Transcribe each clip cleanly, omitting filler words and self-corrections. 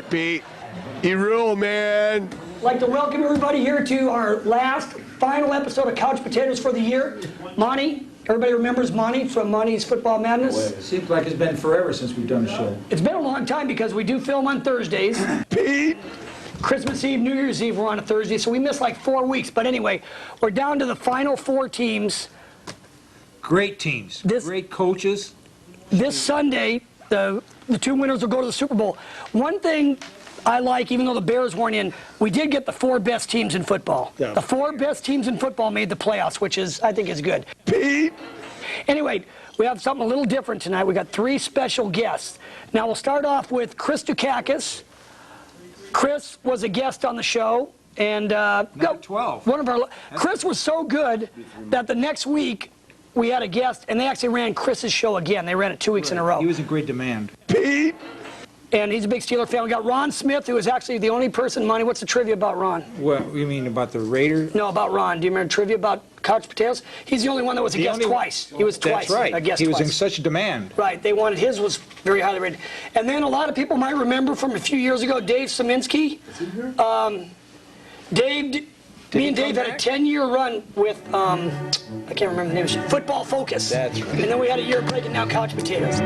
it, Pete. You rule, man. I'd like to welcome everybody here to our last, final episode of Couch Potatoes for the year. Monty, everybody remembers Monty from Monty's Football Madness? It seems like it's been forever since we've done a show. It's been a long time because we do film on Thursdays. Pete. Christmas Eve, New Year's Eve, we're on a Thursday, so we missed like 4 weeks. But anyway, we're down to the final 4 teams. Great teams, great coaches. This Sunday, the 2 winners will go to the Super Bowl. One thing I like, even though the Bears weren't in, we did get the 4 best teams in football. Yeah. The 4 best teams in football made the playoffs, which is, I think, is good. Pete. Anyway, we have something a little different tonight. We got 3 special guests. Now we'll start off with Chris Dukakis. Chris was a guest on the show, and Not 12. one of our. Chris was so good that the next week we had a guest, and they actually ran Chris's show again. They ran it 2 weeks in a row. He was in great demand. Pete. And he's a big Steeler fan. We got Ron Smith, who is actually the only person. Monty, what's the trivia about Ron? What, you mean about the Raiders? No, about Ron. Do you remember trivia about Couch Potatoes? He's the only one that was a guest twice. He was twice. That's right. A guest he was twice. in such demand. Right. They wanted his was very highly rated. And then a lot of people might remember from a few years ago, Dave Szymanski. Me and Dave had a 10-year run with, I can't remember the name, Football Focus. That's right. And then we had a year breaking down Couch Potatoes.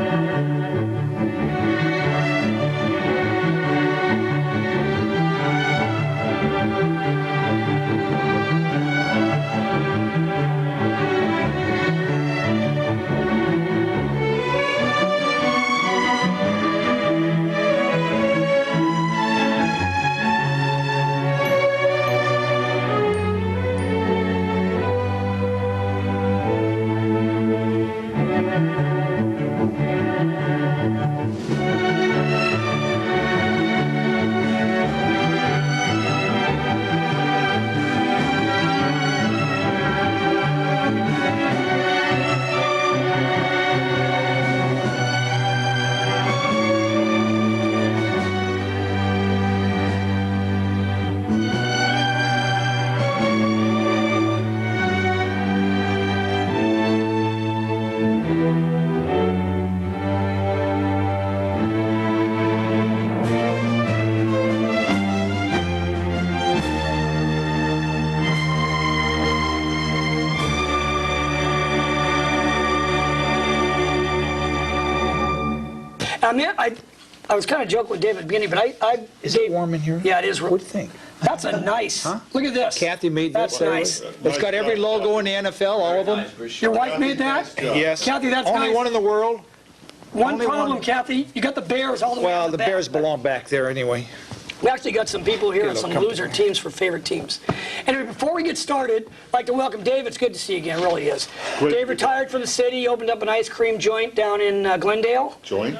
I was kind of joking with David at the beginning, but Is it warm in here? Yeah, it is. What do you think? That's a nice. Huh? Look at this. Kathy made That's this. nice. It's got every logo in the NFL, all of them. Your wife made that? Yes. Kathy, that's only nice. one in the world. One only problem, one. Kathy. You got the Bears all the way Well, on the back. Bears belong back there anyway. We actually got some people here Get a and some little loser comfortable. teams for favorite teams. Anyway, before we get started, I'd like to welcome Dave. It's good to see you again, it really is. Great. Dave retired from the city, opened up an ice cream joint down in Glendale. Joint.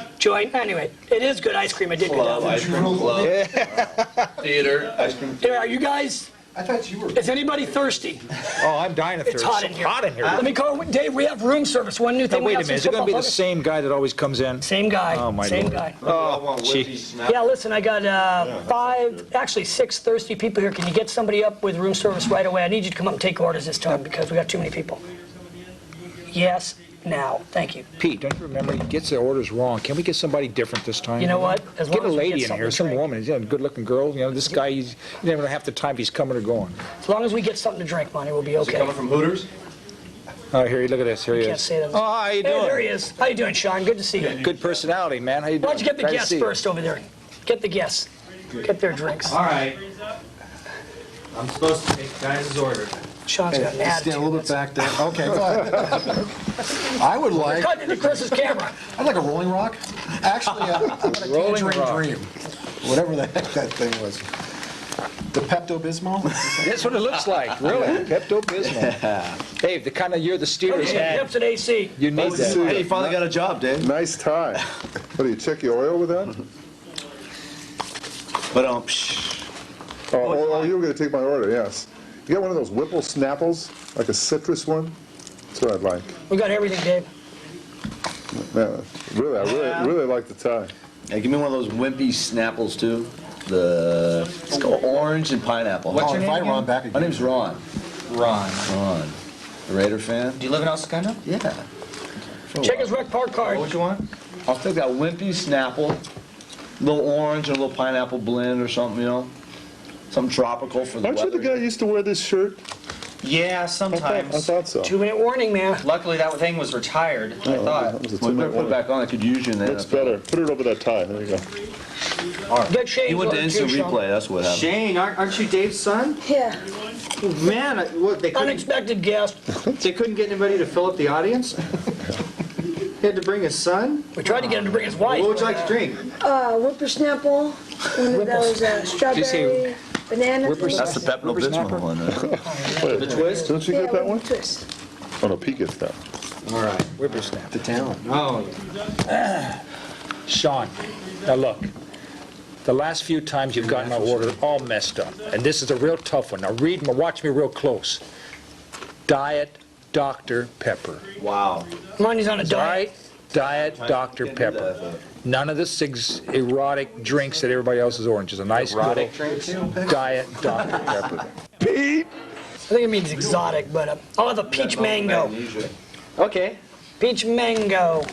Anyway, it is good ice cream. I did go down there. Ice cream club, theater, ice cream. Anyway, are you guys, I thought you were. is anybody thirsty? Oh, I'm dying of It's thirst. hot in here. Hot in here. Let me call Dave. We have room service. One new Now, thing we wait a have minute. Is since it going to be the football same guy that always comes in? focus. Same guy. Oh, my Same Lord. guy. Oh, gee. Yeah, listen, I got 6 thirsty people here. Can you get somebody up with room service right away? I need you to come up and take orders this time because we got too many people. Yes, now. Thank you. Pete, don't you remember? He gets the orders wrong. Can we get somebody different this time? You know what? As long Get a as we lady in something here, to some drink. woman. A good-looking girl. You know, this guy, you never know half the time if he's coming or going. As long as we get something to drink, Monty, we'll be Is it okay. coming from Hooters? Oh, here, look at this. Here he Can't is. say that. Oh, how you Hey, doing? there he is. How you doing, Sean? Good to see you. Good personality, man. How you doing? Why don't you get the Glad to guests see you. first over there? Get the guests. Get their drinks. All right. I'm supposed to take guys' order. Sean's got an attitude. Stand a little bit back there. Okay, fine. I would like, Cutting into Chris's camera. I'd like a Rolling Rock. Actually, I'm a Rolling Tangerine Rock. Dream. Whatever the heck that thing was. The Pepto-Bismol? That's what it looks like, really. Pepto-Bismol. Dave, the kind of year the Steelers Okay, had, hips and AC. you need that. Hey, you finally got a job, Dave. Nice tie. What do you check your oil with that? But Oh, you were going to take my order, yes. You got one of those Whipple Snapples, like a citrus one? That's what I'd like. We got everything, Dave. Man, I really like the tie. yeah, give me one of those wimpy Snapples too. Let's go orange and pineapple. What's your name? Ron back My again. name's Ron. Ron. Ron. A Raider fan? Do you live in El Segundo? Yeah. Check his rec park card. What you want? I'll take that wimpy Snapple little orange and a little pineapple blend or something, you know? Something tropical for the Aren't weather. you the guy who used to wear this shirt? Yeah, I sometimes. thought so. 2-minute warning, man. Luckily, that thing was retired. I That thought. was a Well, you better 2-minute put it back on. I could use you in there. Looks better. Put it over that tie. There you go. Get Shane. He went to going, instant too, Sean. replay. That's what happened. Shane, aren't you Dave's son? Yeah. Man, they couldn't, Unexpected guest. they couldn't get anybody to fill up the audience? He had to bring his son? We tried to get him to bring his wife. What would you like to drink? Whippersnapple. One of those strawberry, banana. That's the Pepto Bismol one, right? Wait, The twist? Didn't you Yeah, get that with one? the twist. Oh, no, Pete gets that. All right. Whippersnapper. The talent. Oh, Sean, now look. The last few times you've gotten my order all messed up, and this is a real tough one. Now read me, watch me real close. Diet Dr. Pepper. Wow. Money's on a All diet. right? Diet Dr. Pepper. None of the erotic drinks that everybody else is oranges. A nice erotic little drinks? Diet Dr. Pepper. Pete! I think it means exotic, but I'll have a peach mango. Okay. Peach mango.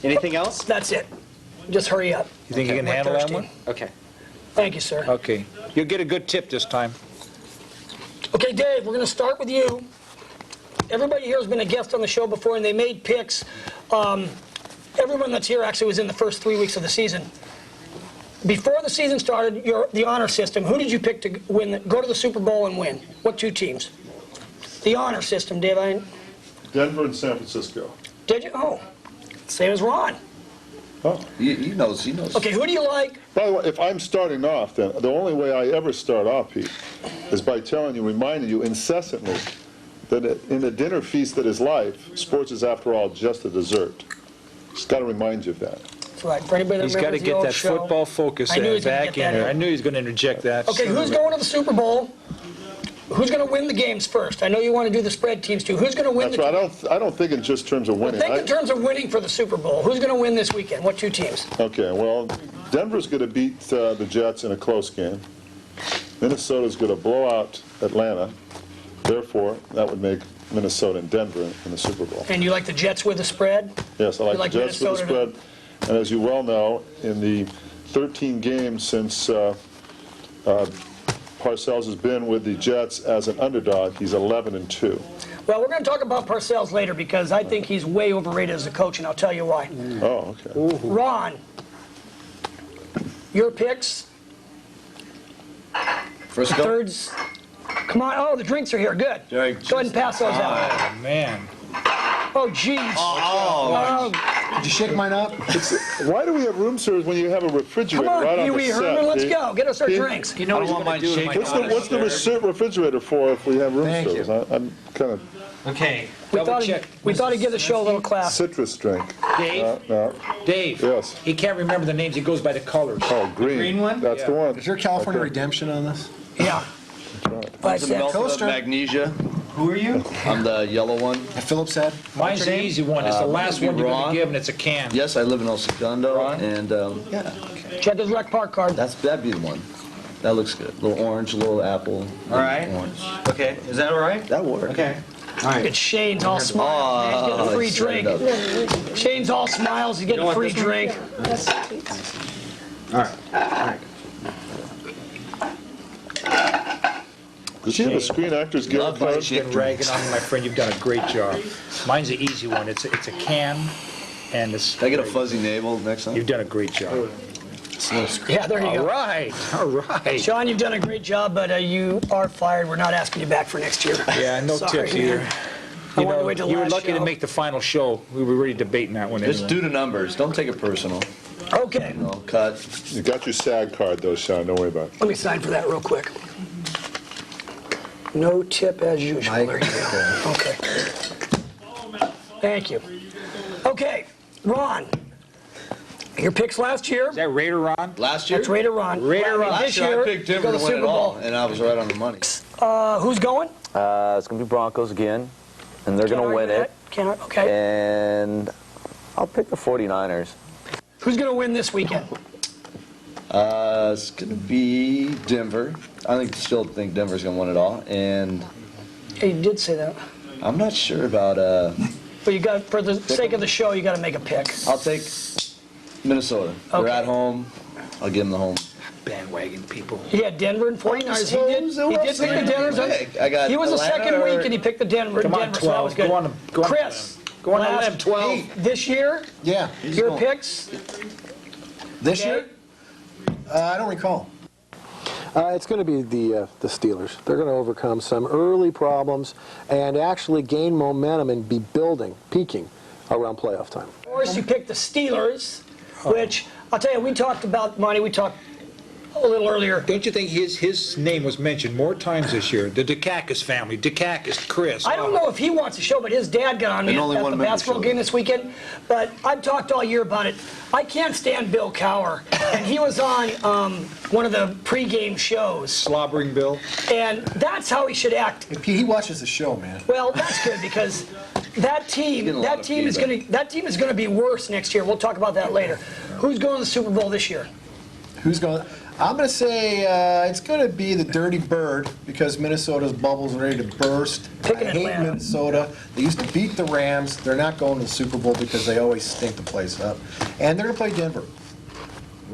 Anything else? That's it. Just hurry up. You think you can We're handle that thirsty. one? Okay. Thank you, sir. Okay. You'll get a good tip this time. Okay, Dave, we're going to start with you. Everybody here has been a guest on the show before, and they made picks. Everyone that's here actually was in the first 3 weeks of the season. Before the season started, the honor system, who did you pick to win, go to the Super Bowl and win? What 2 teams? The honor system, Dave. Denver and San Francisco. Did you? Oh, same as Ron. Oh. He knows. Okay, who do you like? By the way, if I'm starting off, then the only way I ever start off, Pete, is by reminding you incessantly that in the dinner feast that is life, sports is, after all, just a dessert. Just got to remind you of that. That's right. For anybody that He's got to remembers the get old that show. football focus I knew he was gonna back get in that there. I in. knew he was going to interject that. Okay, who's going to the Super Bowl? Who's going to win the games first? I know you want to do the spread teams too. Who's going to win That's the right. I don't think in just terms of winning. Think in terms of winning for the Super Bowl. Who's going to win this weekend? What 2 teams? Okay, well, Denver's going to beat the Jets in a close game. Minnesota's going to blow out Atlanta. Therefore, that would make Minnesota and Denver in the Super Bowl. And you like the Jets with the spread? Yes, I You like like the Jets with the Minnesota spread. And as you well know, in the 13 games since Parcells has been with the Jets as an underdog, he's 11-2. Well, we're going to talk about Parcells later because I think he's way overrated as a coach, and I'll tell you why. Oh, okay. Ron, your picks, Frisco? thirds. Come on. Oh, the drinks are here. Good. Go Jerry, ahead and pass those out. Oh, man. Oh, jeez. Oh, Did you shake mine up? Why do we have room service when you have a refrigerator come on, right on Pee the Wee set? Herman. Let's Pete? go. Get us our Pete? drinks. You know what I don't he's going mind to do to shaking. my What's the refrigerator for if we have room Thank service? you. I'm kind of Okay. We Double thought check. we thought he'd give the show a little class. citrus drink. Dave, No. Dave. Yes. He can't remember the names. He goes by the colors. Oh, green. green one? That's the Yeah. one. Is there California Okay. redemption on this? Yeah. That's right. 5 Some cents. melted Coaster. magnesia. Who are you? I'm the yellow one. Phillips said. Mine's the easy one. It's the last maybe one you're going Ron. to give, and it's a can. Yes, I live in El Segundo, Ron? and yeah, Check his rec park card. that'd be the one. That looks good. A little orange, a little apple. All right. Orange. Okay. Is that all right? That works. Okay. All Look right. at Shane's all smiles. He's getting a free set it drink. up. Shane's all smiles. He's getting a want free this one? drink. That's the tweets. All right. All right. Does the Screen Actors Guild Love my card? chick Been ragging on me, my friend. You've done a great job. Mine's the easy one. It's a can, and it's. Can I get a fuzzy navel next time? You've done a great job. Yeah, there you All go. right, all right. Sean, you've done a great job, but you are fired. We're not asking you back for next year. Yeah, no Sorry, tips man. either. I You wanted to know, wait till you were last lucky show. to make the final show. We were really debating that one Just anyway. do the numbers. Don't take it personal. Okay, You know, cut. You got your SAG card, though, Sean. Don't worry about it. let me sign for that real quick. No tip as usual. There you go. Okay. Thank you. Okay, Ron. Your picks last year. Is that Raider Ron? Last year? That's Raider Ron. Raider Ron. This Last year year, I picked you Denver go to to win Super it all, Bowl. and I was right on the money. Who's going? It's going to be Broncos again, and they're going to win it. Can't, okay. And I'll pick the 49ers. Who's going to win this weekend? It's going to be Denver. Still think Denver's going to win it all, and Hey, you did say that. I'm not sure about. But you got, for the sake of the show, you got to make a pick. I'll take Minnesota. They're Okay. at home. I'll give them the home. Bandwagon people. He had Denver and 49ers. He did pick the Denver. I got He was the Atlanta second or- week, and he picked the Denver. Come on, Denver, so that was 12. good. Go on Chris, Go on last- 11, 12. This year, Yeah. he's your going. picks? This Okay. year? I don't recall. It's going to be the Steelers. They're going to overcome some early problems and actually gain momentum and be peaking around playoff time. Of course, you picked the Steelers, which, I'll tell you, we talked about, Monty, we talked a little earlier. Don't you think his name was mentioned more times this year? The Dukakis family, Dukakis, Chris. I don't know if he wants to show, but his dad got on me And only at one the member basketball showed. game this weekend. But I've talked all year about it. I can't stand Bill Cowher, and he was on one of the pregame shows, Slobbering Bill. and that's how he should act. He watches the show, man. Well, that's good because that getting a lot of feedback. that team is gonna be worse next year. We'll talk about that later. Who's going to the Super Bowl this year? Who's going? I'm going to say it's going to be the Dirty Bird because Minnesota's bubble's ready to burst. Picking I hate Atlanta. Minnesota. They used to beat the Rams. They're not going to the Super Bowl because they always stink the place up. And they're going to play Denver.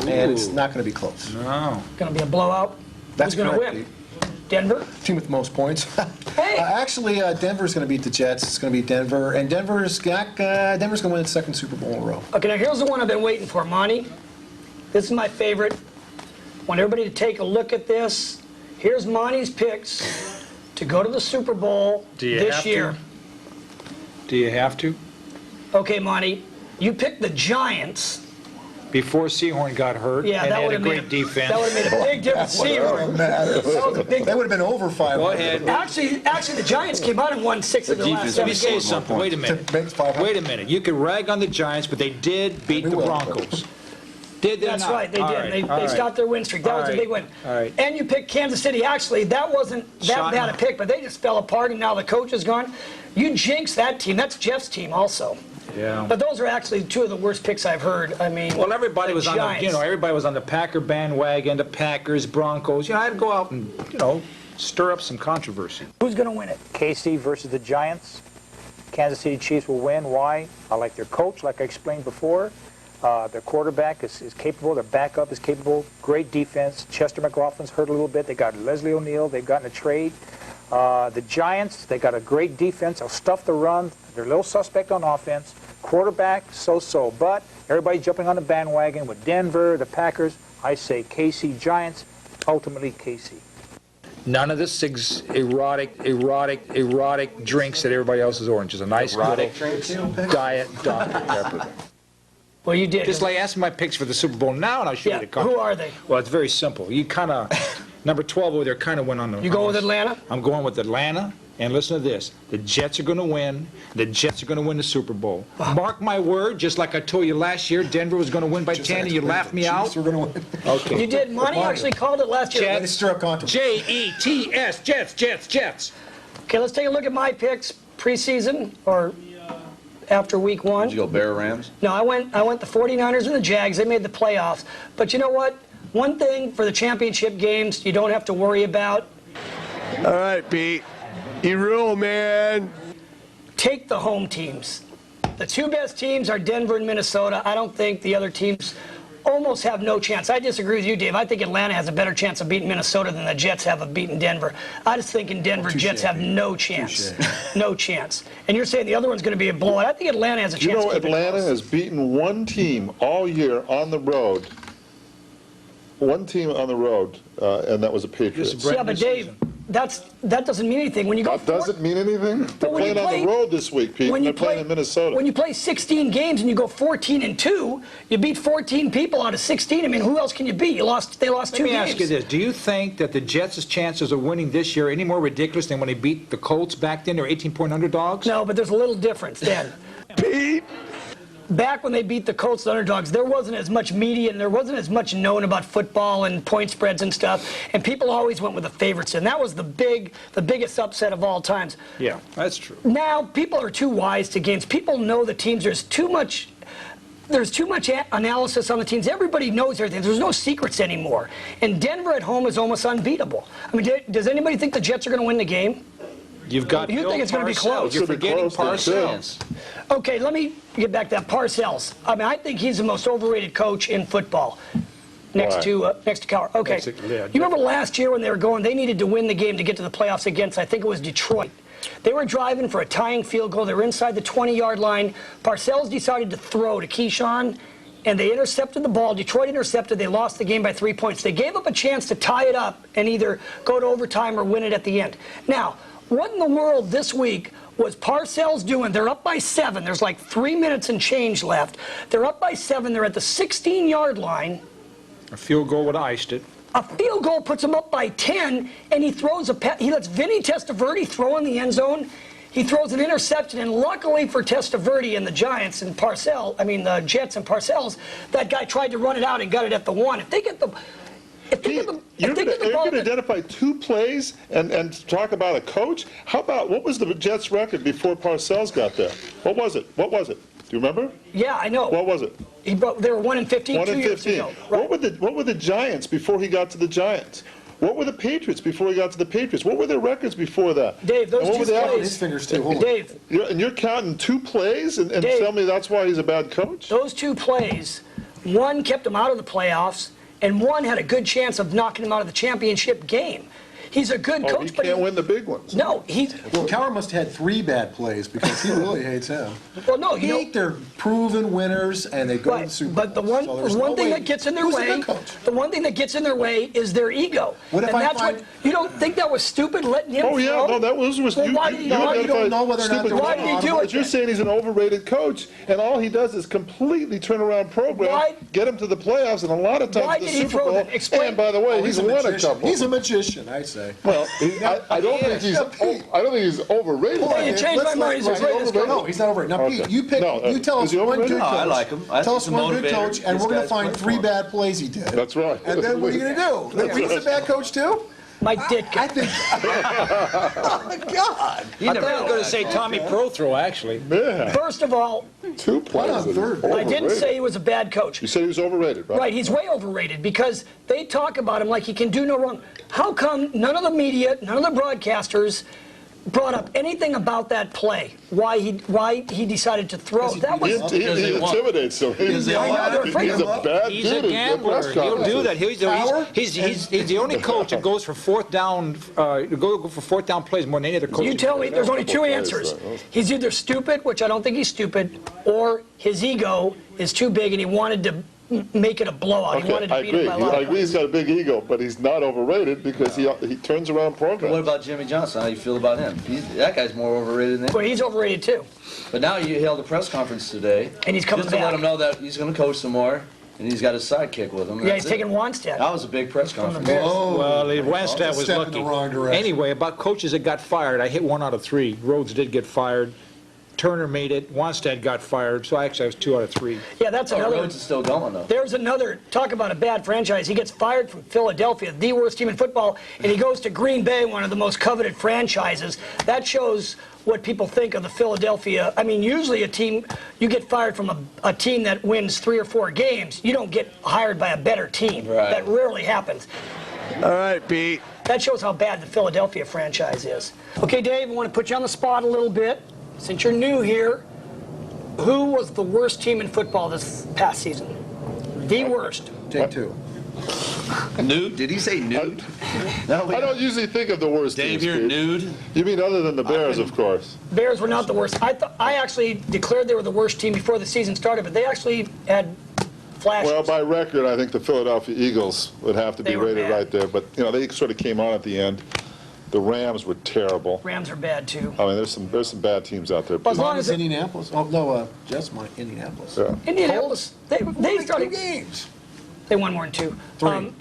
And it's not going to be close. No. Going to be a blowout. That's Who's going to correct, win? Denver. Team with most points. Hey. Actually, Denver's going to beat the Jets. It's going to be Denver. And Denver's going to win its second Super Bowl in a row. Okay, now here's the one I've been waiting for, Monty. This is my favorite. I want everybody to take a look at this. Here's Monty's picks to go to the Super Bowl Do you this have year. to? Do you have to? Okay, Monty, you picked the Giants. Before Seahorn got hurt, Yeah, and that they would had have a made great defense. That would have made a big difference. Seahorn. That was a big. They would have been over 500. Go ahead. Actually, the Giants came out and won 6 of the last Let me 7 say games. something. Wait a minute. Makes 500. Wait a minute. You can rag on the Giants, but they did beat We the will. Broncos. Did they That's not? right, they All did. right, They all right. stopped their win streak. That All was a right, big win. all right. And you picked Kansas City. Actually, that wasn't that Shot bad a him. pick, but they just fell apart, and now the coach is gone. You jinxed that team. That's Jeff's team also. Yeah. But those are actually two of the worst picks I've heard. I mean, Well, everybody was on the, Giants. everybody was on the Packer bandwagon, the Packers, Broncos. I had to go out and, stir up some controversy. Who's going to win it? KC versus the Giants. Kansas City Chiefs will win. Why? I like their coach, like I explained before. Their quarterback is capable. Their backup is capable. Great defense. Chester McLaughlin's hurt a little bit. They got Leslie O'Neal. They've gotten a trade. The Giants, they got a great defense. They'll stuff the run. They're a little suspect on offense. Quarterback, so-so. But everybody's jumping on the bandwagon with Denver, the Packers. I say KC Giants, ultimately KC. None of this erotic drinks that everybody else is oranges. A nice Erotic little drinks? diet Dr. Pepper. Well, you did. Just like ask me my picks for the Super Bowl now, and I'll show Yeah, you the who are they? Well, it's very simple. You kind of, number 12 over there kind of went on the... You going with Atlanta? I'm going with Atlanta, and listen to this. The Jets are going to win. The Jets are going to win the Super Bowl. Mark my word, just like I told you last year, Denver was going to win by 10, and you laughed me out. We're going to win. Okay. You did. Monty actually called it last year. Jets. They stir up controversy. J-E-T-S, Jets. Okay, let's take a look at my picks preseason or after week 1. Did you go Bear Rams? No, I went the 49ers and the Jags. They made the playoffs. But you know what? One thing for the championship games you don't have to worry about. All right, Pete. You rule, man. Take the home teams. The two best teams are Denver and Minnesota. I don't think the other teams almost have no chance. I disagree with you, Dave. I think Atlanta has a better chance of beating Minnesota than the Jets have of beating Denver. I just think in Denver, Jets have no chance. No chance. And you're saying the other one's going to be a blowout. I think Atlanta has a chance. You know, to keep it Atlanta close. has beaten one team all year on the road. One team on the road, and that was the Patriots. Yeah, but Dave, that doesn't mean anything. When you go That doesn't mean anything? They're when you playing on the road this week, Pete, and they're playing in Minnesota. When you play 16 games and you go 14-2, you beat 14 people out of 16. I mean, who else can you beat? They lost 2 Let me games. ask you this. Do you think that the Jets' chances of winning this year are any more ridiculous than when they beat the Colts back then? They were 18-point underdogs? No, but there's a little difference then. Pete. Back when they beat the Colts, the underdogs, there wasn't as much media and there wasn't as much known about football and point spreads and stuff, and people always went with the favorites, and that was the biggest upset of all times. Yeah, that's true. Now, people are too wise to games. People know the teams. There's too much analysis on the teams. Everybody knows everything. There's no secrets anymore. And Denver at home is almost unbeatable. I mean, does anybody think the Jets are going to win the game? You've got You Bill think it's gonna be Parcells. close? You're Should be forgetting close, they Parcells. Okay, let me get back to that. Parcells. I mean, I think he's the most overrated coach in football. next Right. to Cowher. Okay. Yeah. You remember last year when they were going, they needed to win the game to get to the playoffs against, I think it was Detroit. They were driving for a tying field goal. They were inside the 20-yard line. Parcells decided to throw to Keyshawn, and they intercepted the ball. Detroit intercepted. They lost the game by 3 points. They gave up a chance to tie it up and either go to overtime or win it at the end. Now, what in the world this week was Parcells doing? They're up by 7. There's like 3 minutes and change left. They're up by 7. They're at the 16-yard line. A field goal would have iced it. A field goal puts him up by 10, and he lets Vinny Testaverde throw in the end zone. He throws an interception, and luckily for Testaverde and the Jets and Parcells, that guy tried to run it out and got it at the 1. If they get the You're going to identify 2 plays and talk about a coach? How about, what was the Jets' record before Parcells got there? What was it? Do you remember? Yeah, I know. What was it? They were 1-15 1 2 and years 15. ago. Right. What were the Giants before he got to the Giants? What were the Patriots before he got to the Patriots? What were their records before that? Dave, those and what two were the plays. His fingers too. Hold on. Dave, And you're counting 2 plays and Dave, tell me that's why he's a bad coach? those 2 plays, one kept him out of the playoffs, and one had a good chance of knocking him out of the championship game. He's a good coach, he but can't win the big ones. No, Well, Cowher must have had 3 bad plays because he really hates him. Well, no, you know, They're proven winners and they go to the Super Bowl. But the one thing that gets in their Who's a way, good coach? the one thing that gets in their way is their ego. What if and I that's find- what you don't think that was stupid letting him Oh, yeah, throw? no, that was Well, why did he do it? you don't know whether or not stupid there was Why did he do But it you're then? saying he's an overrated coach, and all he does is completely turn around program, Why- get him to the playoffs, and a lot of Why times the did he Super throw Bowl. that? Explain- And by the way, Oh, he's a won a magician. couple. He's a magician, I say. Well, I don't think he's. I don't think he's overrated. Hey, you changed my mind. He's the greatest coach. No, he's not overrated. Now, Okay. Pete, you tell is us he one overrated? good No, coach. I like him. I Tell think us he's a one good motivator. coach, and This we're going guy's to find great 3 for him. bad plays he did. That's right. And then what are you going to do? Think Pete's a bad coach too? Mike Ditka. I think. Oh my God! I thought I was going to say Tommy Prothro, actually. Yeah. First of all, 2 plays. on third? I didn't say he was a bad coach. You said he was overrated, right? Right, he's way overrated because they talk about him like he can do no wrong. How come none of the media, none of the broadcasters brought up anything about that play? Why he decided to throw? That He was intimidates them. He's I know, they're afraid a of him. bad He's a dude. gambler. He'll do that. He's the only coach that goes for 4th down. Go for 4th down plays more than any other coach. You tell me there's only 2 plays, answers. right. He's either stupid, which I don't think he's stupid, or his ego is too big and he wanted to make it a blowout. He Okay, wanted I to beat him agree. by a lot. I agree he's got a big ego, but he's not overrated because he turns around programs. What about Jimmy Johnson? How do you feel about him? That guy's more overrated than him. But he's overrated too. But now he held a press conference today. And he's coming just to back. let him know that he's going to coach some more, and he's got his sidekick with him. Yeah, he's taking Wanstead. That was a big press conference. Bears. Well, Wanstead was Step in lucky. the wrong direction. Anyway, about coaches that got fired, I hit 1 out of 3. Rhodes did get fired. Turner made it. Wanstead got fired. So actually, I was 2 out of 3. Yeah, that's another. Rhodes is still going, though. There's another, talk about a bad franchise. He gets fired from Philadelphia, the worst team in football, and he goes to Green Bay, one of the most coveted franchises. That shows what people think of the Philadelphia. I mean, usually you get fired from a team that wins 3 or 4 games. You don't get hired by a better team. Right. That rarely happens. All right, Pete. That shows how bad the Philadelphia franchise is. Okay, Dave, I want to put you on the spot a little bit. Since you're new here, who was the worst team in football this past season? The worst. Take 2. Nude? Did he say nude? I don't usually think of the worst Dave, teams, you're Pete. nude? You mean other than the Bears, of course. Bears were not the worst. I actually declared they were the worst team before the season started, but they actually had flashes. Well, by record, I think the Philadelphia Eagles would have to be They were rated bad. right there. But, they sort of came on at the end. The Rams were terrible. Rams are bad too. I mean, there's some bad teams out there. But as long as Indianapolis. Oh no, Jets won Indianapolis. Yeah. Indianapolis, they started 2 games. They won more than 2. 3.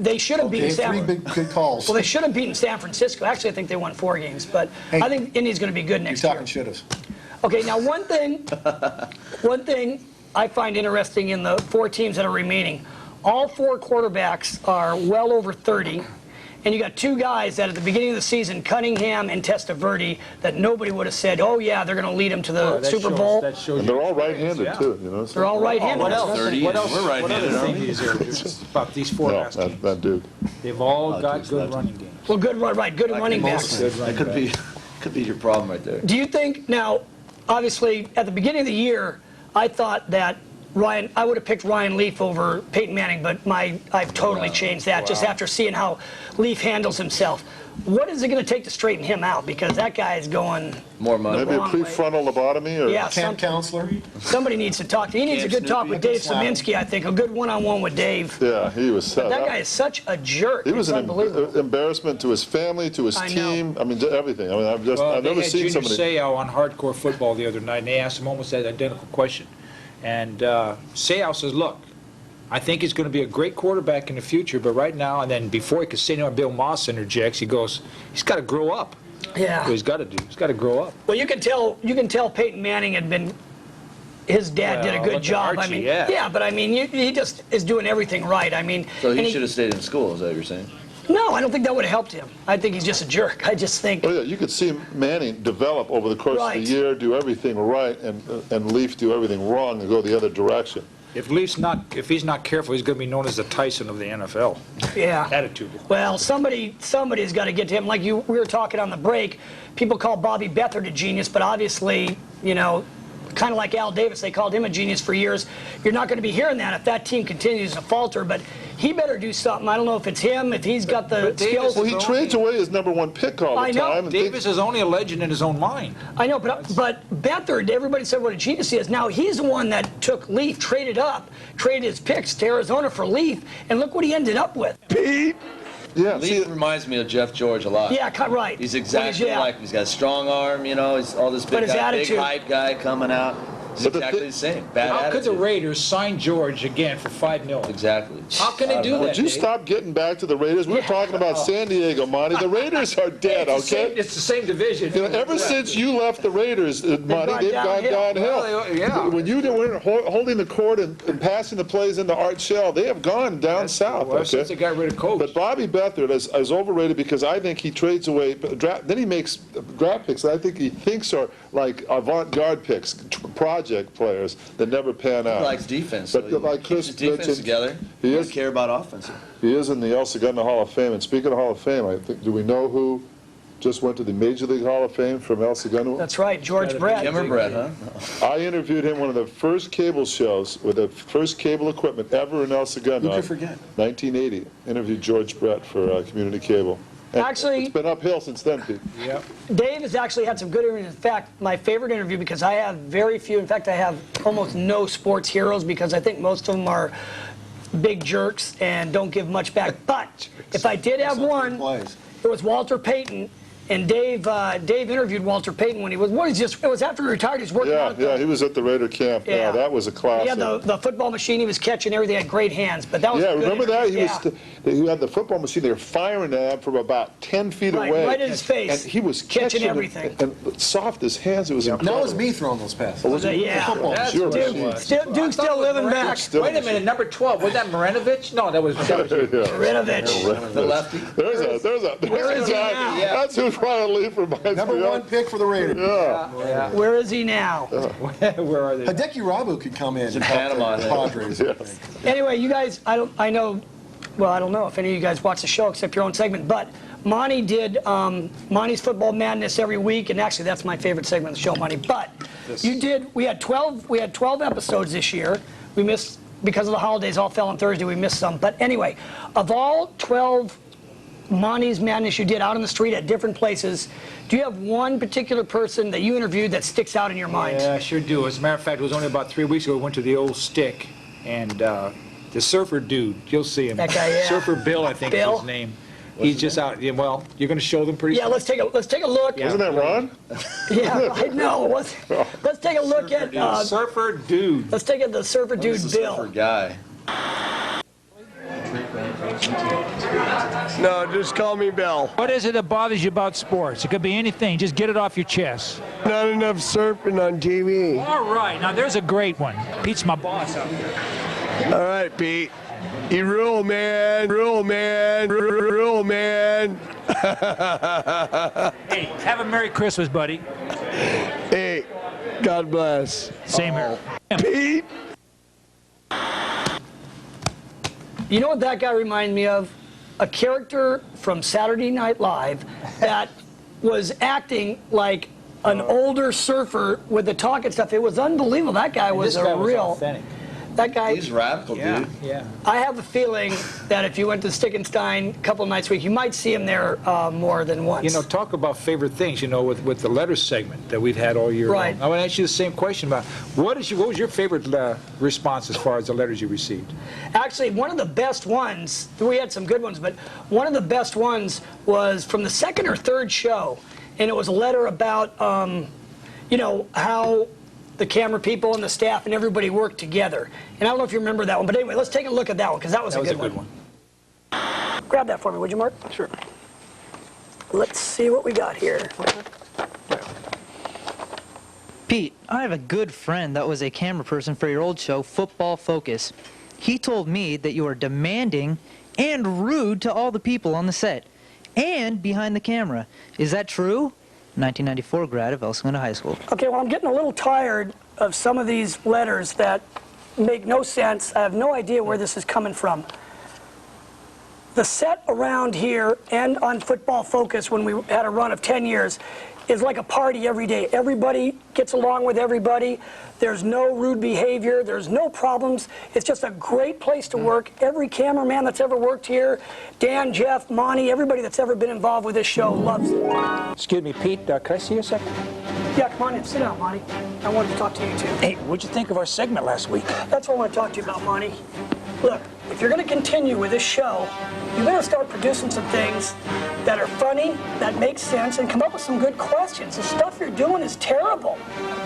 They should have beaten Okay, 3 San. big good calls. Well, they should have beaten San Francisco. Actually, I think they won 4 games, but Hey, I think Indy's going to be good You're next year. talking should-haves. Okay, now one thing I find interesting in the 4 teams that are remaining, all 4 quarterbacks are well over 30, and you got 2 guys that at the beginning of the season, Cunningham and Testaverde, that nobody would have said, oh yeah, they're going to lead them to the Super Bowl. And they're all right-handed, too. So. They're all right-handed. What else? 30 What else? We're right-handed, What other aren't thing we? is there about these 4 No, last teams? that dude. They've all got good running games. Well, good running backs. That could be your problem right there. Do you think, now, obviously, at the beginning of the year, I thought that Ryan, I would have picked Ryan Leaf over Peyton Manning, but I've totally changed that just after seeing how Leaf handles himself. What is it going to take to straighten him out? Because that guy is going More money. Maybe a prefrontal lobotomy or Yeah, Camp counselor. somebody needs to talk to him. He needs a good talk with Dave Szymanski, I think, a good one-on-one with Dave. Yeah, he was. But that guy is such a jerk. He was It's an unbelievable. embarrassment to his family, to his I know. team. I mean, to everything. I mean, I've Well, never they had seen Junior somebody. Seau on Hardcore Football the other night, and they asked him almost that identical question. And Seau says, look, I think he's going to be a great quarterback in the future, but right now, and then before he could say no, Bill Moss interjects, he goes, he's got to grow up. Yeah. What he's got to do. He's got to grow up. Well, you can tell Peyton Manning had been. His dad did a Well, good look at job. I Archie, mean, yeah. but I mean, he just is doing everything right. I mean, So and he should have stayed in school, is that what you're saying? No, I don't think that would have helped him. I think he's just a jerk. I just think. Oh yeah, you could see Manning develop over the course of Right. the year, do everything right, and Leaf do everything wrong and go the other direction. If he's not careful, he's going to be known as the Tyson of the NFL. Yeah. Attitude. Well, somebody's got to get to him. Like we were talking on the break, people call Bobby Beathard a genius, but obviously, kind of like Al Davis, they called him a genius for years. You're not going to be hearing that if that team continues to falter, but he better do something. I don't know if it's him, if he's got the skills. Well, he trades away his #1 pick all the I know. time. and Davis is only a legend in his own mind. I know, but Beathard, everybody said what a genius he is. Now, he's the one that took Leaf, traded his picks to Arizona for Leaf, and look what he ended up with. Pete. Yeah, Leaf reminds me of Jeff George a lot. Yeah, right. He's exactly like him. He's got a strong arm, he's all this But big his guy, big attitude- hype guy coming out. He's exactly the same. Bad How attitude. could the Raiders sign George again for $5 million? Exactly. How can they do that? Would you Dave? stop getting back to the Raiders? We're talking about San Diego, Monty. The Raiders are dead, okay? It's the same division. Ever since you left the Raiders, Monty, they've gone downhill. Well, yeah. When you were holding the court and passing the plays into Art Shell, they have gone down south. Well, Okay? since they got rid of Coach. But Bobby Beathard is overrated because I think he trades away, then he makes draft picks that I think he thinks are like avant-garde picks, project players that never pan out. He likes defense. But So like he Chris keeps his defense mentioned, together. He doesn't care about offense. he is in the El Segundo Hall of Fame. And speaking of Hall of Fame, I think, do we know who just went to the Major League Hall of Fame from El Segundo? That's right, George Brett. Kimmer Brett, huh? I interviewed him one of the first cable shows with the first cable equipment ever in El Segundo. Who could forget? 1980. Interviewed George Brett for Community Cable. And Actually- it's been uphill since then, Pete. Yep. Dave has actually had some good interviews. In fact, my favorite interview, because I have very few, in fact, I have almost no sports heroes because I think most of them are big jerks and don't give much back. But if I did have one, it was Walter Payton. And Dave interviewed Walter Payton when he was, it was after he retired, he was working out. Yeah, he was at the Raider camp. Yeah, that was a classic. He had the football machine, he was catching everything, he had great hands. But that was a good remember that? interview. He had the football machine. They were firing at him from about 10 feet away. Right in his face. And he was Catching catching everything. And soft as hands. It was incredible. That was me throwing those passes. Was it? Yeah. Football That's was your what it machine. was. Duke's still living back. Still Wait a minute, number 12, was that Marinovich? No, that was Yeah. Rinovich. The lefty. There's a Where is he guy. now? That's who Brian Leaf reminds me #1 of. pick for the Raiders. Yeah. Where is he now? Where are they? Hideki Rabu could come in and help Panama, the yeah. Padres. I think. Anyway, you guys, I don't know if any of you guys watch the show except your own segment, but Monty did Monty's Football Madness every week, and actually that's my favorite segment of the show, Monty. But we had 12 episodes this year. We missed, because of the holidays, all fell on Thursday, we missed some. But anyway, of all 12 Monty's Madness you did out on the street at different places, do you have one particular person that you interviewed that sticks out in your mind? Yeah, I sure do. As a matter of fact, it was only about 3 weeks ago we went to the old Stick, and the surfer dude, you'll see him. That guy, yeah. Surfer Bill, I think Bill? is his name. He's just out. Yeah, well, you're going to show them pretty Yeah, soon? let's take a look. Yeah. Wasn't that Ron? Yeah, I know. Let's take a look at Surfer dude. let's take the surfer dude Who's the Bill. surfer guy? No, just call me Bill. What is it that bothers you about sports? It could be anything. Just get it off your chest. Not enough surfing on TV. All right. Now, there's a great one. Pete's my boss out there. All right, Pete. You rule, man. Rule, man. Rule, man. Hey, have a Merry Christmas, buddy. Hey, God bless. Same here. Pete. You know what that guy reminded me of? A character from Saturday Night Live that was acting like an older surfer with the talk and stuff. It was unbelievable. That guy was This guy a was real. authentic. That guy, He's radical, dude. Yeah. I have a feeling that if you went to Stickenstein a couple of nights a week, you might see him there more than once. You know, talk about favorite things, you know, with the letters segment that we've had all year Right. long. I want to ask you the same question about what was your favorite response as far as the letters you received? Actually, one of the best ones, we had some good ones, but one of the best ones was from the second or third show, and it was a letter about, you know, how the camera people and the staff and everybody worked together. And I don't know if you remember that one, but anyway, let's take a look at that one, because that was a good one. Grab that for me, would you, Mark? Sure. Let's see what we got here. Pete, I have a good friend that was a camera person for your old show, Football Focus. He told me that you are demanding and rude to all the people on the set and behind the camera. Is that true? 1994 grad of El Segundo High School. Okay, well, I'm getting a little tired of some of these letters that make no sense. I have no idea where this is coming from. The set around here and on Football Focus, when we had a run of 10 years, is like a party every day. Everybody gets along with everybody. There's no rude behavior. There's no problems. It's just a great place to work. Every cameraman that's ever worked here, Dan, Jeff, Monty, everybody that's ever been involved with this show loves it. Excuse me, Pete, could I see you a second? Yeah, come on in. Sit down, Monty. I wanted to talk to you, too. Hey, what'd you think of our segment last week? That's what I want to talk to you about, Monty. Look, if you're going to continue with this show, you better start producing some things that are funny, that make sense, and come up with some good questions. The stuff you're doing is terrible.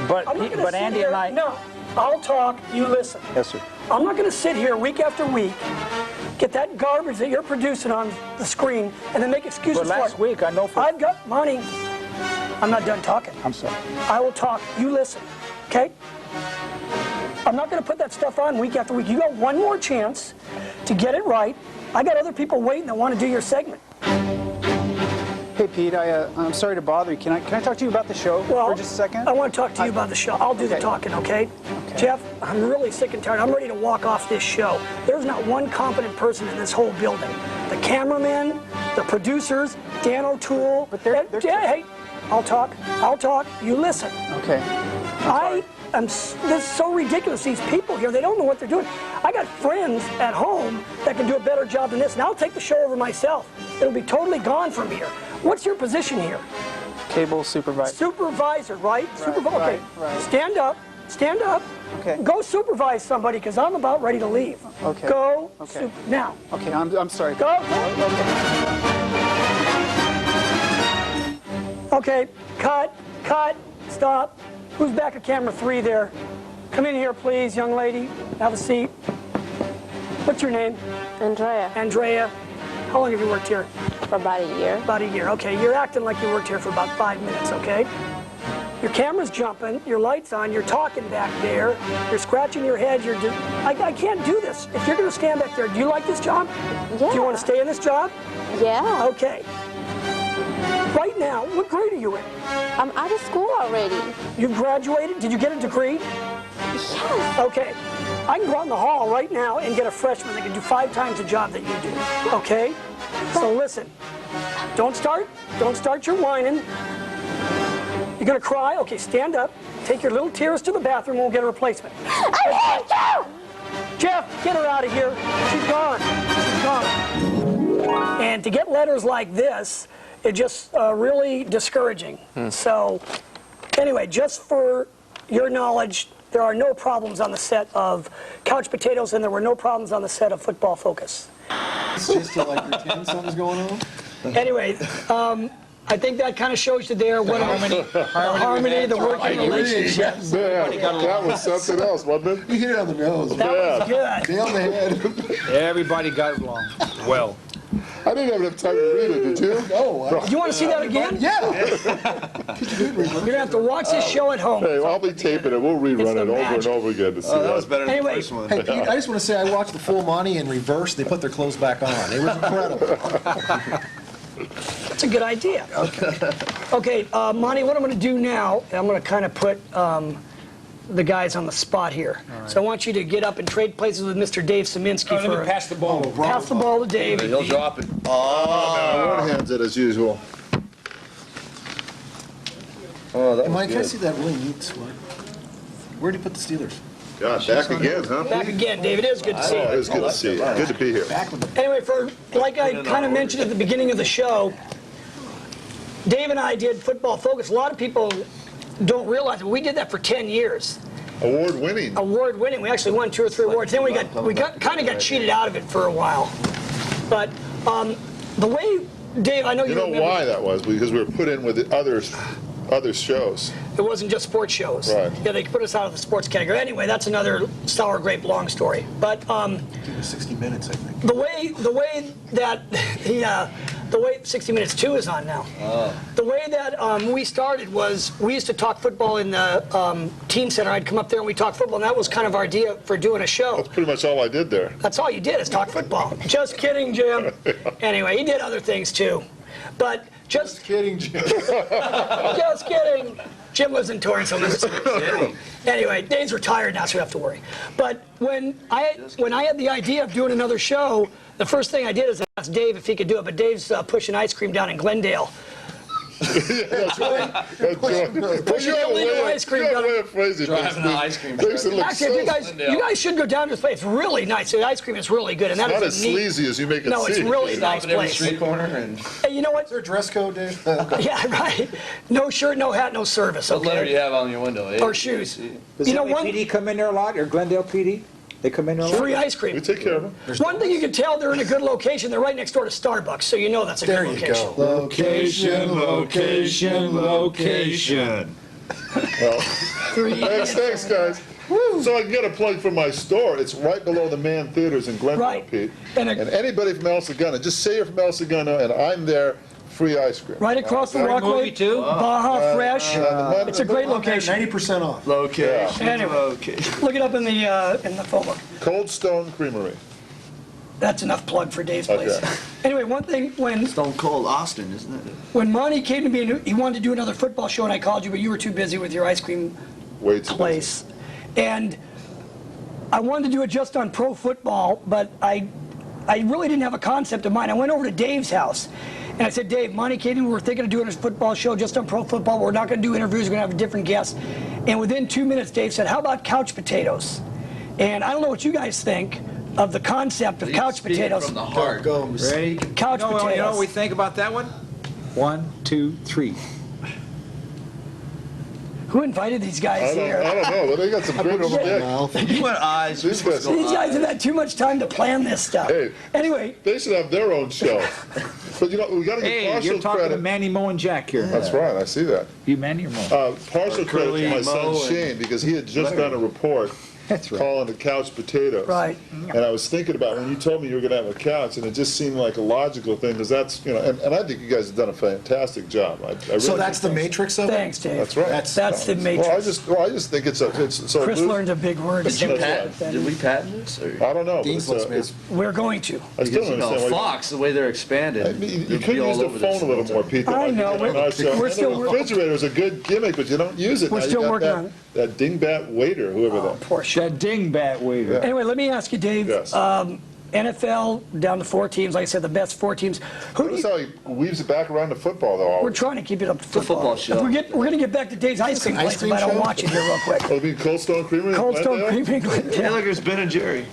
But Andy and I... No, I'll talk, you listen. Yes, sir. I'm not going to sit here week after week, get that garbage that you're producing on the screen, and then make excuses for it. But last week, I know for... I've got money. I'm not done talking. I'm sorry. I will talk, you listen, okay? I'm not going to put that stuff on week after week. You got one more chance to get it right. I got other people waiting that want to do your segment. Hey, Pete, I'm sorry to bother you. Can I talk to you about the show for just a second? I want to talk to you about the show. I'll do the talking, okay? Jeff, I'm really sick and tired. I'm ready to walk off this show. There's not one competent person in this whole building. The cameramen, the producers, Dan O'Toole. But they're hey, I'll talk. You listen. Okay. This is so ridiculous. These people here, they don't know what they're doing. I got friends at home that can do a better job than this, and I'll take the show over myself. It'll be totally gone from here. What's your position here? Cable supervisor. Supervisor, right? Supervisor. Okay. Right. Stand up. Stand up. Okay. Go supervise somebody, because I'm about ready to leave. Okay. Go. Okay. Now. Okay, I'm sorry. Go. Okay. Okay. Cut. Stop. Who's back at camera 3 there? Come in here, please, young lady. Have a seat. What's your name? Andrea. Andrea. How long have you worked here? For about a year. About a year. Okay, you're acting like you worked here for about 5 minutes, okay? Your camera's jumping, your light's on, you're talking back there, you're scratching your head, I can't do this. If you're going to stand back there, do you like this job? Yeah. Do you want to stay in this job? Yeah. Okay. Right now, what grade are you in? I'm out of school already. You graduated? Did you get a degree? Yes. Okay. I can go out in the hall right now and get a freshman that can do 5 times the job that you do. Okay? So listen, don't start your whining. You're going to cry? Okay, stand up. Take your little tears to the bathroom and we'll get a replacement. I hate you! Jeff, get her out of here. She's gone. She's gone. And to get letters like this, it's just really discouraging. So anyway, just for your knowledge, there are no problems on the set of Couch Potatoes, and there were no problems on the set of Football Focus. It's just to like pretend something's going on? Anyway, I think that kind of shows you there what harmony, the working relationship. Yeah, that was something else, wasn't it? You hit it on the nose. That was good. Nail on the head. Everybody got it wrong. Well. I didn't have enough time to read it, did you? No. Do you want to see that again? Yeah. You're going to have to watch this show at home. Hey, I'll be taping it. We'll rerun it over and over again to see that was better than Anyway. the first one. Hey, Pete, I just want to say I watched the full Monty in reverse. They put their clothes back on. It was incredible. That's a good idea. Okay, Monty, what I'm going to do now, I'm going to kind of put the guys on the spot here. Right. So I want you to get up and trade places with Mr. Dave Saminsky Let me pass the ball. Pass the ball to Dave. He'll drop it. Oh, one hands it as usual. Oh, that Hey, was Mike, can I good. see that really neat sweater? Where did you put the Steelers? God, back again, huh? Back again, Dave. It is good to see you. Oh, it is good to see you. Good to be here. Anyway, like I kind of mentioned at the beginning of the show, Dave and I did Football Focus. A lot of people don't realize it. We did that for 10 years. Award-winning. Award-winning. We actually won 2 or 3 awards. Then we kind of got cheated out of it for a while. But the way, Dave, I know you remember. Why that was? Because we were put in with the other shows. It wasn't just sports shows. Right. Yeah, they put us out of the sports category. Anyway, that's another sour grape long story. But 60 Minutes, I think. the way that the way 60 Minutes 2 is on now. The way that we started was we used to talk football in the team center. I'd come up there and we talk football, and that was kind of our idea for doing a show. That's pretty much all I did there. That's all you did is talk football. Just kidding, Jim. Anyway, he did other things too. But just kidding, Jim. Just kidding. Jim lives in Torrance. Anyway, Dave's retired now, so we don't have to worry. But when I had the idea of doing another show, the first thing I did is ask Dave if he could do it. But Dave's pushing ice cream down in Glendale. That's right. Pushing illegal ice cream down. Driving an ice cream Actually, you guys should go down to this place. It's really nice. The ice cream is really good, and that It's not is as sleazy as you make it No, it's seem. really nice Stop at every place. street corner and. Hey, you know what? Is there a dress code, Dave? Yeah, right. No shirt, no hat, no service. What letter do you Okay. have on your window? Or shoes. Does You know LA PD come in there a lot, or Glendale PD? They come in there a lot? Free ice cream. We take care of them. One thing you can tell, they're in a good location. They're right next door to Starbucks, so you know that's a There good you location. go. Location. Well, thanks, guys. So I can get a plug for my store. It's right below the Man Theaters in Glendale, Right. Pete. And And anybody from El Segundo, just say you're from El Segundo, and I'm there. Free ice cream. Right across the Movie walkway, too? Baja Fresh. It's a great location. 90% off. Location. Anyway, look it up in the phone book. Cold Stone Creamery. That's enough plug for Dave's place. Okay. Anyway, one thing Stone Cold Austin, isn't it? when Monty came to me and he wanted to do another football show, and I called you, but you were too busy with your ice cream Way too place, and I wanted to do it just on pro football, but I really didn't have a concept in mind. I went over to Dave's house, and I said, Dave, Monty came in, we're thinking of doing a football show just on pro football. We're not going to do interviews. We're going to have a different guest. And within 2 minutes, Dave said, how about couch potatoes? And I don't know what you guys think of the concept of couch potatoes. From the heart. Ready? Couch You know what potatoes. we think about that one? 1, 2, 3. Who invited these guys I here? don't know, but they got some great stick. You went eyes. These guys, These guys have had too much time to plan this stuff. Hey. Anyway, they should have their own show. But you know, we got to give Hey, partial you're talking to credit. Manny, Mo, and Jack here. That's right, I see that. You Manny or Mo? Partial credit to my son Mo, and Shane, because he had just done a report That's right. calling it couch potatoes. Right. And I was thinking about when you told me you were going to have a couch, and it just seemed like a logical thing, because that's, you know, and I think you guys have done a fantastic job. I really So that's the think matrix of it? thanks, Dave. That's right. That's the matrix. Well, I just think it's so. Chris learns a big word. Did you patent? Did we patent this? Or? I don't know. But Dean's it's, list, man. We're going to. I still Because, don't you know, understand why. Fox, the way they're expanded. I mean, you they'd could be all use the over phone this a little more, Pete. I know, we're still- And the refrigerator is a good gimmick, but you don't use it. We're Now you still got working that, on it. That dingbat waiter, whoever that. Poor shit. That dingbat waiter. Anyway, let me ask you, Dave. Yes. NFL down to 4 teams. Like I said, the best 4 teams. Who do Notice you, how he weaves it back around to football, though. we're Always. trying to keep it up to a football show. We're going to get back to Dave's ice cream Ice place, cream but I don't show? watch it here real quick. Oh, you mean Cold Stone Creamery? in Cold Stone Glendale? Creamery. Hey, Glendale. look, there's Ben and Jerry.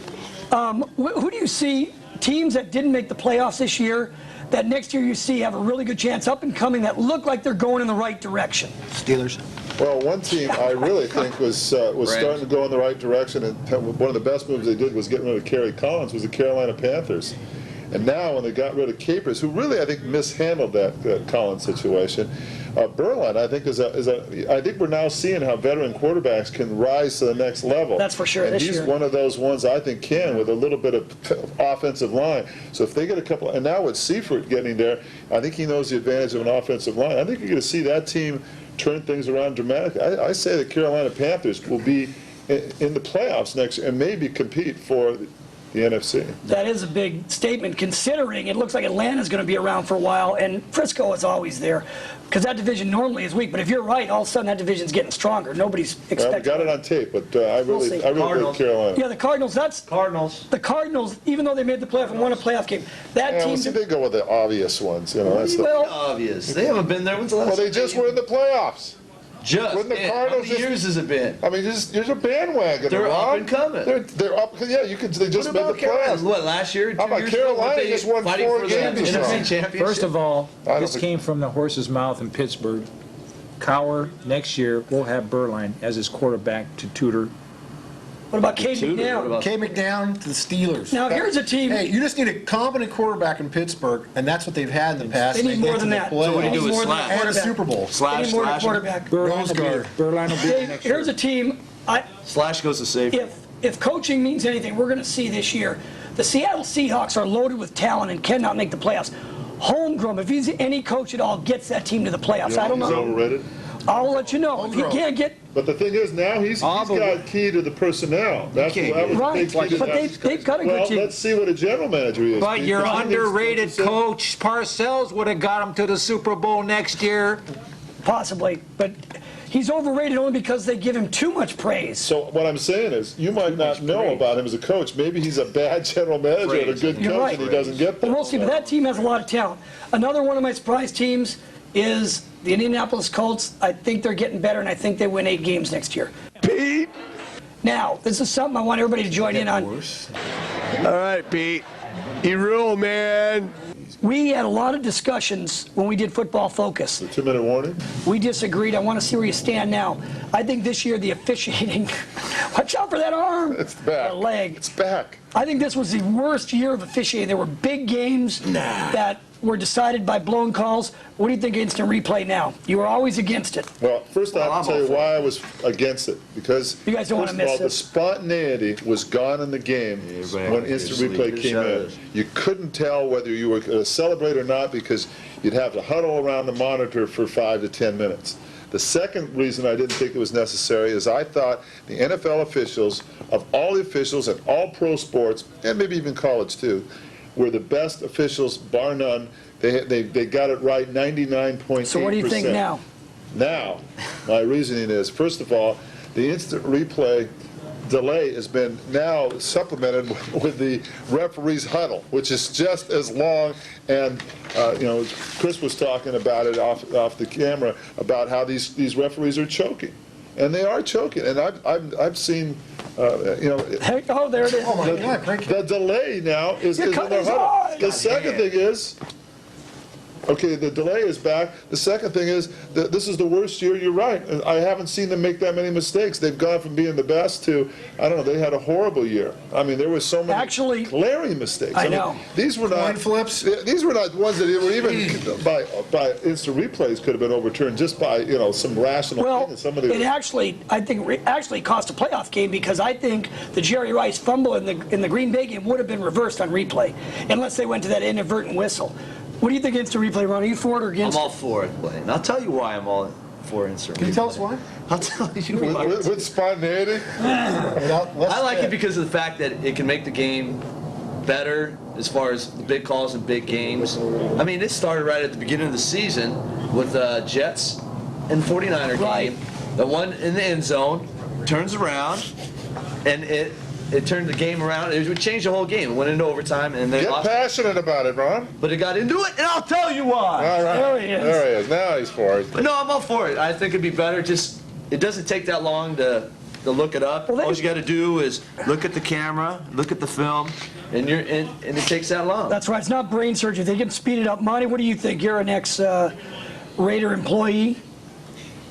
Who do you see, teams that didn't make the playoffs this year, that next year you see have a really good chance up and coming that look like they're going in the right direction? Steelers. Well, one team I really think was starting to go in the right direction, and one of the best moves they did was getting rid of Kerry Collins, was the Carolina Panthers. And now when they got rid of Capers, who really I think mishandled that Collins situation, Berlin I think I think we're now seeing how veteran quarterbacks can rise to the next level. That's for sure And this he's year. one of those ones I think can with a little bit of offensive line. So if they get a couple, and now with Seifert getting there, I think he knows the advantage of an offensive line. I think you're going to see that team turn things around dramatically. I say the Carolina Panthers will be in the playoffs next year and maybe compete for the NFC. That is a big statement, considering it looks like Atlanta's going to be around for a while, and Frisco is always there, because that division normally is weak. But if you're right, all of a sudden that division's getting stronger. Nobody's Well, we expecting. got it on tape, but I really see. believe Carolina. Yeah, the Cardinals. The Cardinals. Even though they made the playoff and won a playoff game, that Yeah, team. well, see, they go with the obvious ones, you know. That's Well, Obvious. They haven't been there. When's the last well, they time just were in the playoffs. Just When the how Cardinals many years has it been? I mean, there's a bandwagon. They're Rob. up and coming. They're up. Yeah, you could. They just What made about the Carolina? playoffs. What, last year? How about Carolina just won 4 games or NFC something? championship? First of all, I don't this think- came from the horse's mouth in Pittsburgh. Cowher next year will have Berline as his quarterback to tutor. What about Cade McNown? Cade McNown to the Steelers. Now, here's a team. Hey, you just need a competent quarterback in Pittsburgh, and that's what they've had in the past. They need more get than to the that. playoffs. So what do you do with More than Slash? And a quarterback. Super Bowl. They Slash, need more than Slash. quarterback. Berline will be Dave, next year. here's a team. Slash goes to safety. If coaching means anything, we're going to see this year. The Seattle Seahawks are loaded with talent and cannot make the playoffs. Holmgren, if he's any coach at all, gets that team to the playoffs. I don't He's know. overrated. I'll let you know. If he can't get But the thing is, now he's got key to the personnel. That's can't that was right, the big key to but that. they've got a Well, good team. let's see what a general manager is. But your Because he needs underrated 20%. coach Parcells would have got him to the Super Bowl next year. Possibly, but he's overrated only because they give him too much praise. So what I'm saying is, you might not know about him as a coach. Maybe he's a bad general manager and a good You're coach, right. and he doesn't get But there. we'll see. But that team has a lot of talent. Another one of my surprise teams is the Indianapolis Colts. I think they're getting better, and I think they win 8 games next year. Pete. Now, this is something I want everybody to join in on. All right, Pete. You rule, man. We had a lot of discussions when we did Football Focus. The 2-minute warning. We disagreed. I want to see where you stand now. I think this year the officiating, watch out for that arm. It's back. That leg. It's back. I think this was the worst year of officiating. There were big games that were decided by blown calls. What do you think of instant replay now? You were always against it. Well, first I have to tell you why I was against it. Because You guys don't first wanna of all, miss the it. spontaneity was gone in the game when instant replay came in. You couldn't tell whether you were going to celebrate or not because you'd have to huddle around the monitor for 5 to 10 minutes. The second reason I didn't think it was necessary is I thought the NFL officials, of all the officials in all pro sports, and maybe even college too, were the best officials, bar none. They got it right 99.8%. So what do you think now? Now, my reasoning is, first of all, the instant replay delay has been now supplemented with the referee's huddle, which is just as long. And Chris was talking about it off the camera about how these referees are choking, and they are choking. And I've seen. Oh, there it is. Oh, my God, great. The delay now is You in cut their his huddle. eye. The second thing is, okay, the delay is back. The second thing is that this is the worst year. You're right. I haven't seen them make that many mistakes. They've gone from being the best to, I don't know, they had a horrible year. I mean, there were so many glaring mistakes. I mean, know. these were not flips. These were not ones that were even by instant replays could have been overturned just by some rational Well, opinion. Some of the it actually, I think, actually cost a playoff game because I think the Jerry Rice fumble in the Green Bay game would have been reversed on replay unless they went to that inadvertent whistle. What do you think instant replay, Ron? Are you for it or against I'm all for it, Blaine. I'll tell you why I'm all for instant Can you tell us why? I'll tell you why. with spontaneity. I like it because of the fact that it can make the game better as far as the big calls and big games. I mean, it started right at the beginning of the season with Jets and 49er game. The one in the end zone turns around, and it turned the game around. It would change the whole game. It went into overtime, and they Get lost. passionate about it, Ron. But it got into it, and I'll tell you why. All right. There he is. There he is. Now he's for it. But no, I'm all for it. I think it'd be better. Just it doesn't take that long to look it up. All you got to do is look at the camera, look at the film, and it takes that long. That's right. It's not brain surgery. They can speed it up. Monty, what do you think? You're an ex-Raider employee.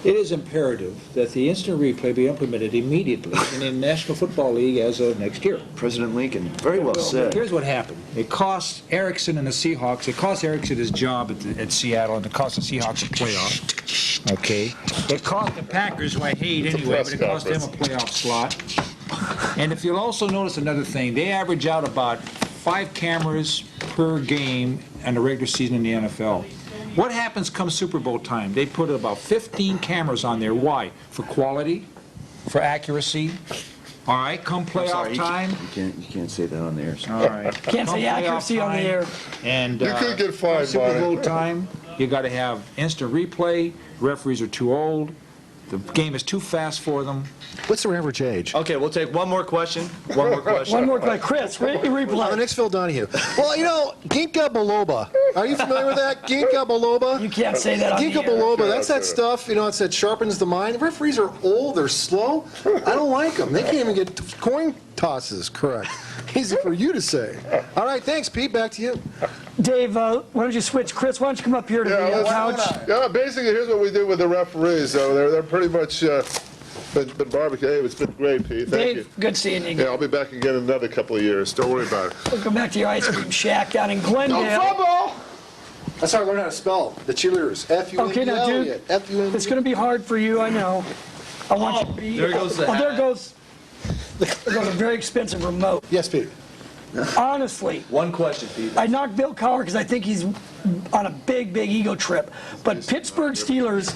It is imperative that the instant replay be implemented immediately in the National Football League as of next year. President Lincoln, very well said. Here's what happened. It cost Erickson and the Seahawks, it cost Erickson his job at Seattle, and it cost the Seahawks a playoff. Okay? It cost the Packers, who I hate anyway, but it cost them a playoff slot. And if you'll also notice another thing, they average out about 5 cameras per game in the regular season in the NFL. What happens come Super Bowl time? They put about 15 cameras on there. Why? For quality, for accuracy. All right, come playoff time. You can't say that on the air. All right. Can't say Come playoff accuracy on the time, air. And You could get fined, Super Bowl Bonnie. time, you got to have instant replay. Referees are too old. The game is too fast for them. What's their average age? Okay, we'll take one more question. One more question. One more question. Chris, replay. I'm the next Phil Donahue. Well, you know, Ginkgo biloba. Are you familiar with that? Ginkgo biloba? You can't say that on the Ginkgo air. biloba, that's that stuff, you know, it's that sharpens the mind. The referees are old, they're slow. I don't like them. They can't even get coin tosses correct. Easy for you to say. All right, thanks, Pete. Back to you. Dave, why don't you switch? Chris, why don't you come up here to the couch? Yeah, basically, here's what we do with the referees. So they're pretty much been barbecue. Hey, it's been great, Pete. Thank you. Dave, good seeing you. Yeah, I'll be back again in another couple of years. Don't worry about it. We'll come back to your ice cream shack down in Glendale. That's how I learned how to spell the cheerleaders. F-U-N-D-L. Okay, now, dude, F-U-N-D-L. it's going to be hard for you, I know. I want you to be... There goes the there hat. goes a very expensive remote. Yes, Pete. Honestly, One question, Pete. I knocked Bill Cowher because I think he's on a big ego trip. But Pittsburgh Steelers,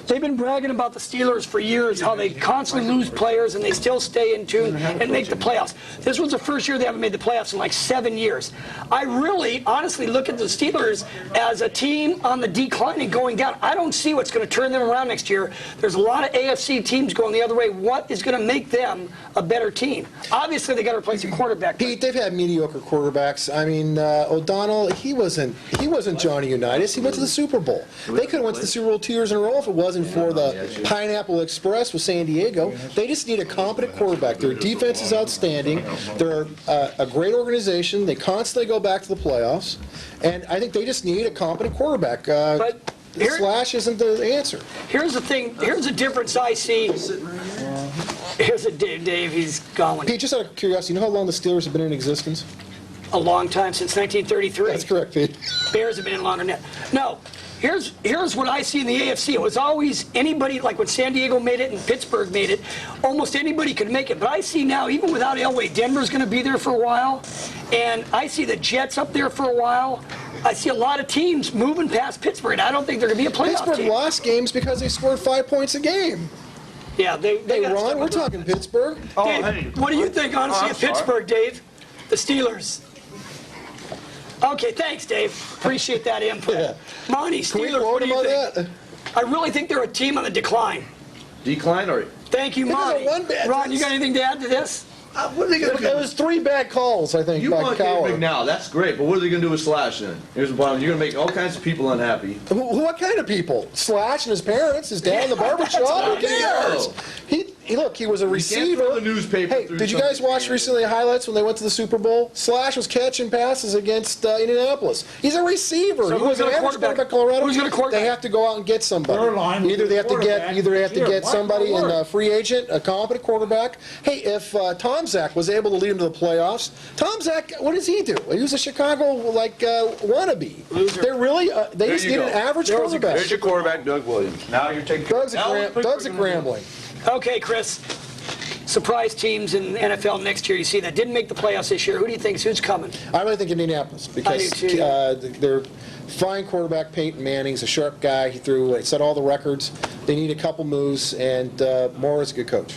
they've been bragging about the Steelers for years, how they constantly lose players and they still stay in tune and make the playoffs. This was the first year they haven't made the playoffs in like 7 years. I really, honestly look at the Steelers as a team on the decline and going down. I don't see what's going to turn them around next year. There's a lot of AFC teams going the other way. What is going to make them a better team? Obviously, they got to replace a quarterback. Pete, they've had mediocre quarterbacks. I mean, O'Donnell, he wasn't Johnny Unitas. He went to the Super Bowl. They could have went to the Super Bowl 2 years in a row if it wasn't for the Pineapple Express with San Diego. They just need a competent quarterback. Their defense is outstanding. They're a great organization. They constantly go back to the playoffs. And I think they just need a competent quarterback. But Slash isn't the answer. Here's the thing. Here's the difference I see. Here's a Dave. He's going. Pete, just out of curiosity, you know how long the Steelers have been in existence? A long time, since 1933. That's correct, Pete. Bears have been in longer than that. No. Here's what I see in the AFC. It was always anybody, like when San Diego made it and Pittsburgh made it, almost anybody could make it. But I see now, even without Elway, Denver's going to be there for a while. And I see the Jets up there for a while. I see a lot of teams moving past Pittsburgh, and I don't think they're going to be a playoff Pittsburgh team. lost games because they scored 5 points a game. Yeah, they Hey, got Ron, we're talking Pittsburgh. Dave, what do you think, honestly, of Pittsburgh, Dave? The Steelers. Okay, thanks, Dave. Appreciate that input. Yeah. Monty, Can we Steelers, quote what do him you on think? I really think they're a team on the decline. Decline or? Thank you, It isn't Monty. one bad- Ron, you got anything to add to this? What are they going to It do? was 3 bad calls, I think, You by want David Cowher. McNow, that's great, but what are they going to do with Slash then? Here's the bottom. You're going to make all kinds of people unhappy. What kind of people? Slash and his parents, his dad in the barbershop? Who cares? Look, he was a You can't receiver. throw the newspaper Hey, through did you guys something. watch recently the highlights when they went to the Super Bowl? Slash was catching passes against Indianapolis. He's a receiver. So he was who's an gonna average quarterback Colorado. Who's gonna quarterback? They have to go out and get somebody. Third line Either they have to get quarterback. somebody in a free agent, a competent quarterback. Hey, if Tom Zach was able to lead them to the playoffs, Tom Zach, what does he do? He was a Chicago wannabe. They're really they There just you need an go. average There's quarterback. your quarterback, Doug Williams. Now you're taking. Doug's a Grambling. Okay, Chris. Surprise teams in the NFL next year. You see that didn't make the playoffs this year. Who do you think? Who's coming? I really think Indianapolis because I do too. they're fine quarterback. Peyton Manning's a sharp guy. He set all the records. They need a couple moves, and Moore is a good coach.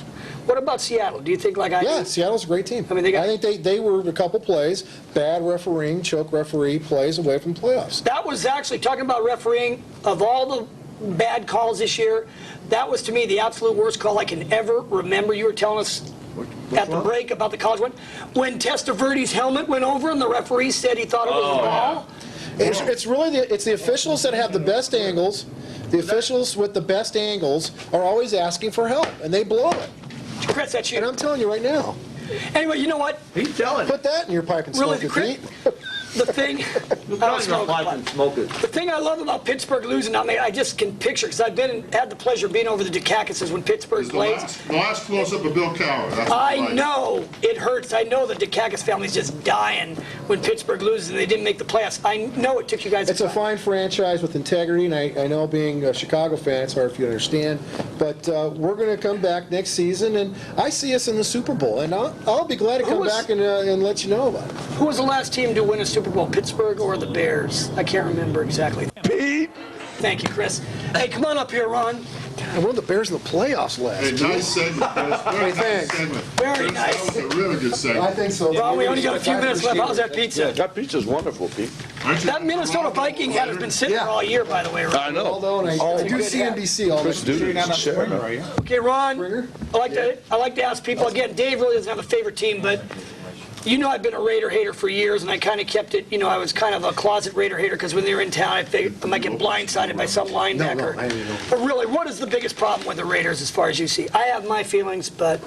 What about Seattle? Do you think like I Yeah, do? Seattle's a great team. I mean, I think they were a couple plays, bad refereeing, choke referee plays away from playoffs. That was actually, talking about refereeing, of all the bad calls this year, that was to me the absolute worst call I can ever remember. You were telling us at the break about the college one. When Testaverde's helmet went over and the referee said he thought it was a ball. It's really the officials that have the best angles. The officials with the best angles are always asking for help, and they blow it. Chris, that's you. And I'm telling you right now. Anyway, you know what? He's telling. Put that in your pipe and Really, smoke it, Pete. The thing, Smoke it. the thing I love about Pittsburgh losing, I mean, I just can picture, because I've had the pleasure of being over the Dukakis when Pittsburgh plays. The last close-up of Bill Cowher. That's what I like. know it hurts. I know the Dukakis family's just dying when Pittsburgh loses and they didn't make the playoffs. I know it took you guys. It's a fine franchise with integrity, and I know being a Chicago fan, it's hard for you to understand. But we're going to come back next season, and I see us in the Super Bowl, and I'll be glad to come back and let you know about it. Who was the last team to win a Super Bowl, Pittsburgh or the Bears? I can't remember exactly. Pete. Thank you, Chris. Hey, come on up here, Ron. And one of the Bears in the playoffs last. Hey, nice segment, Chris. Very nice thanks. segment. Very Chris, nice. That was a really good segment. I think so. Ron, we only got a few minutes left. How's that pizza? That pizza's wonderful, Pete. That Minnesota Viking hat has been sitting there all year, by the way, Ron. I know. Although, and I do CNBC all Chris the Duda, share. Okay, Ron, I like to ask people, again, Dave really doesn't have a favorite team, but you know I've been a Raider hater for years, and I kind of kept it, I was kind of a closet Raider hater because when they were in town, I figured I might get blindsided by some linebacker. But really, what is the biggest problem with the Raiders as far as you see? I have my feelings, but...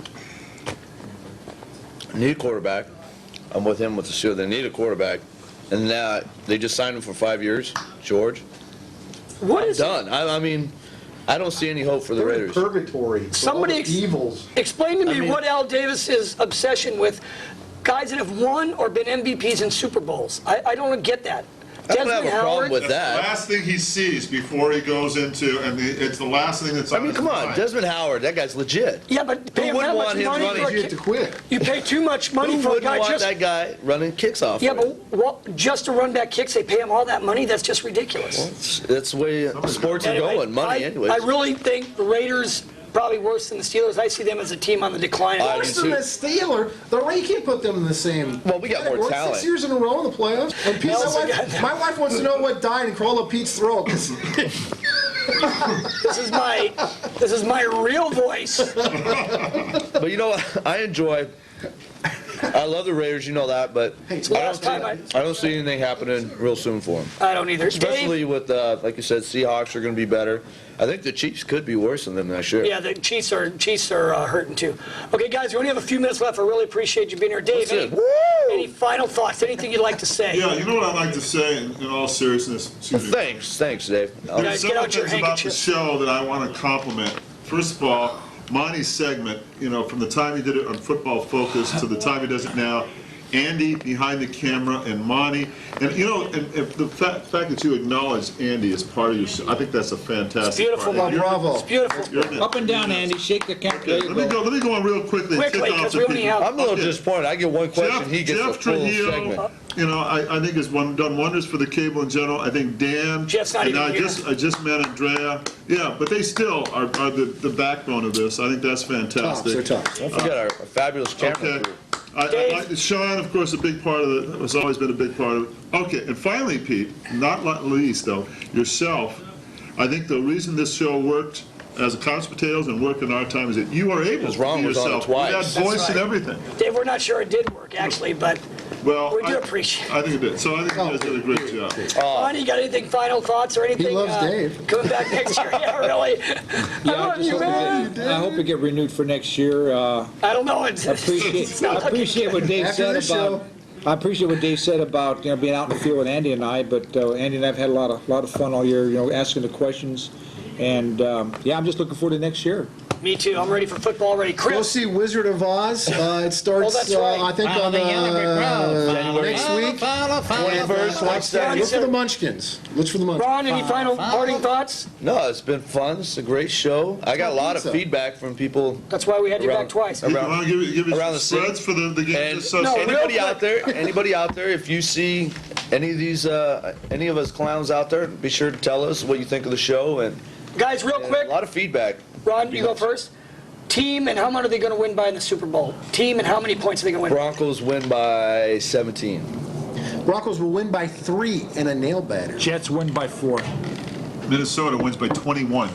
Need a quarterback. I'm with him with the show. They need a quarterback. And now they just signed him for 5 years, George. What is done? I mean, I don't see any hope for the Raiders. Purgatory. Somebody evils. Explain to me what Al Davis's obsession with guys that have won or been MVPs in Super Bowls. I don't get that. I don't have a problem with That's that. the last thing he sees before he goes into, and it's the last thing that's on his Come on, mind. Desmond Howard, that guy's legit. Yeah, but pay Who him wouldn't that want much him money running? for a To quit. You pay too much money Who for a wouldn't guy want just... that guy running kicks off? Yeah, but just to run back kicks, they pay him all that money? That's just ridiculous. That's the way sports are going. Money, anyways. I really think the Raiders probably worse than the Steelers. I see them as a team on the decline. Worse than the Steelers. You can't put them in the same. Well, we got more category. talent. 6 years in a row in the playoffs. And Pete, my wife wants to know what died and crawled up Pete's throat. This is my real voice. But you know what? I love the Raiders, you know that, but I don't see anything happening real soon for them. I don't either. Especially with, like you said, Seahawks are going to be better. I think the Chiefs could be worse than them this year. Yeah, the Chiefs are hurting too. Okay, guys, we only have a few minutes left. I really appreciate you being here. Dave, any final thoughts? Anything you'd like to say? Yeah, you know what I'd like to say in all seriousness? Thanks, Dave. There's several things about the show that I want to compliment. First of all, Monty's segment, from the time he did it on Football Focus to the time he does it now, Andy behind the camera and Monty, and the fact that you acknowledge Andy as part of your show, I think that's a fantastic. It's beautiful, part. Bravo. It's beautiful. Up and down, Andy. Shake the camera. Okay, let me go on real quickly. Quickly, because we only have... I'm a little disappointed. I get one question, he gets Jeff a full Trujillo, segment. I think has done wonders for the cable in general. I think Dan, Jeff's not even here. I just met Andrea. Yeah, but they still are the backbone of this. I think that's fantastic. They're tops. Don't forget our fabulous camera crew. I like Sean, of course, a big part of it. Has always been a big part of it. Okay, and finally, Pete, not least though, yourself. I think the reason this show worked as a couch potatoes and worked in our time is that you are able to Ron be was on it yourself. twice. You had voice and everything. Dave, we're not sure it did work, actually, but we do appreciate it. I think it did. So I think you guys did a great job. Ron, you got anything, final thoughts or anything? He loves Dave. Coming back next year? Yeah, really. I love you, man. I hope we get renewed for next year. I don't know. I appreciate what Dave After said this about. I appreciate what Dave said about being out in the field with Andy and I. But Andy and I have had a lot of fun all year. Asking the questions, and I'm just looking forward to next year. Me too. I'm ready for football already. Go Chris. see Wizard of Oz. It starts, that's right. I think, on next week. 21st, Look for the Munchkins. Look for the Munchkins. Ron, any final parting thoughts? No, it's been fun. It's a great show. I got a lot of feedback from people. That's why we had you back twice. You want to give around us the spreads for the game? And Just so anybody out there, if you see any of these, any of us clowns out there, be sure to tell us what you think of the show. And guys, real quick. A lot of feedback. Ron, you go first. Team and how much are they going to win by in the Super Bowl? Team and how many points are they going to win? Broncos win by 17. Broncos will win by 3 and a nail biter. Jets win by 4. Minnesota wins by 21.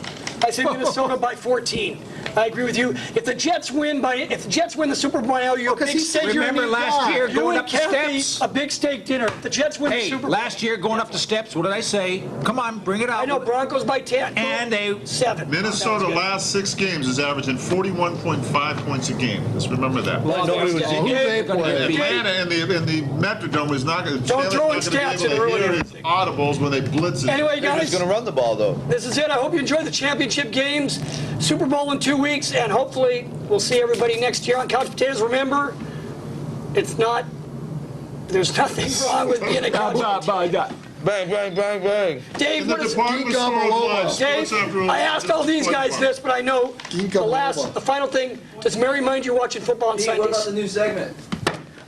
I said Minnesota by 14. I agree with you. If the Jets win the Super Bowl now, you're a big steak. Remember last year going up the steps? A big steak dinner. The Jets win the Super Bowl. Last year going up the steps, what did I say? Come on, bring it out. I know, Broncos by 10. And they 7. Minnesota last 6 games is averaging 41.5 points a game. Just remember that. Well, nobody was Atlanta in the Metrodome is not going to. Don't throw in stats in earlier. Audibles when they blitz it. Anyway, guys, Who's going to run the ball though? this is it. I hope you enjoyed the championship games, Super Bowl in 2 weeks, and hopefully we'll see everybody next year on Couch Potatoes. Remember, there's nothing wrong with being a couch potato. Bang, bang, bang, bang. Dave, The department stores Dave, I asked all these guys this, but I know the final thing, does Mary mind you watching football on Sundays? What about the new segment?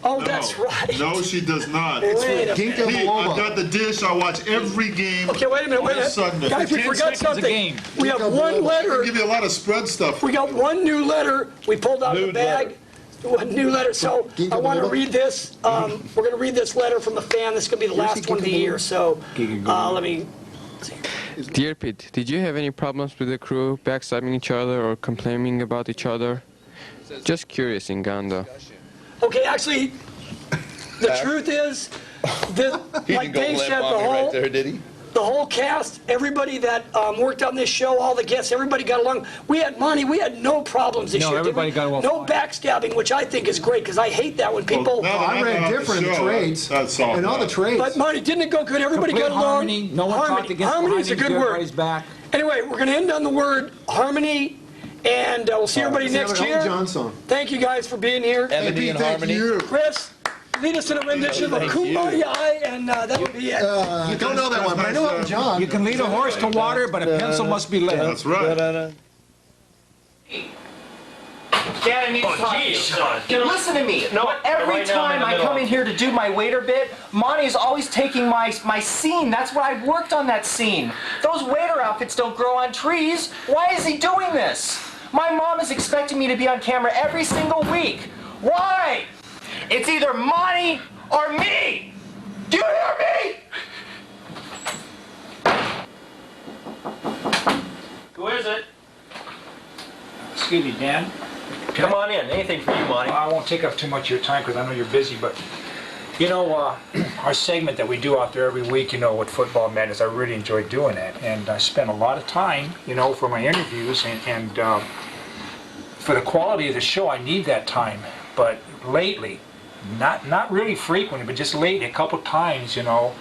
Oh, that's right. No, she does not. Wait a Pete, minute. I've got the dish. I watch every game. Okay, wait a minute. on Sunday. Guys, we forgot something. We have one I letter. give you a lot of spread stuff. We got one new letter we pulled out of the bag. One new letter. So I want to read this. We're going to read this letter from a fan. This is going to be the last one of the year. So let me. Dear Pete, did you have any problems with the crew, backstabbing each other or complaining about each other? Just curious, in Uganda. Okay, actually, the truth is, like Dave said, the whole cast, everybody that worked on this show, all the guests, everybody got along. We had no problems this year. No, everybody got along. No backstabbing, which I think is great, because I hate that when people... I ran different in the trades. In all the trades. But Monty, didn't it go good? Everybody got along. Harmony. No one talked against Harmony is a good word. Everybody's back. Anyway, we're going to end on the word harmony, and we'll see everybody next year. Thank you guys for being here. Ebony and Harmony. Chris, lead us in a rendition of Kumbaya, and that would be it. You don't know that one, but I know Elton John. You can lead a horse to water, but a pencil must be lead. That's right. Dad, I need to talk to you. Listen to me. No, every time I come in here to do my waiter bit, Monty is always taking my scene. That's what I've worked on, that scene. Those waiter outfits don't grow on trees. Why is he doing this? My mom is expecting me to be on camera every single week. Why? It's either Monty or me. Do you hear me? Who is it? Excuse me, Dan. Come on in. Anything for you, Monty. I won't take up too much of your time because I know you're busy, but you know, our segment that we do out there every week, you know, what Football Madness, I really enjoy doing that, and I spend a lot of time, you know, for my interviews, and for the quality of the show, I need that time. But lately, not really frequently, but just lately, a couple times, you know,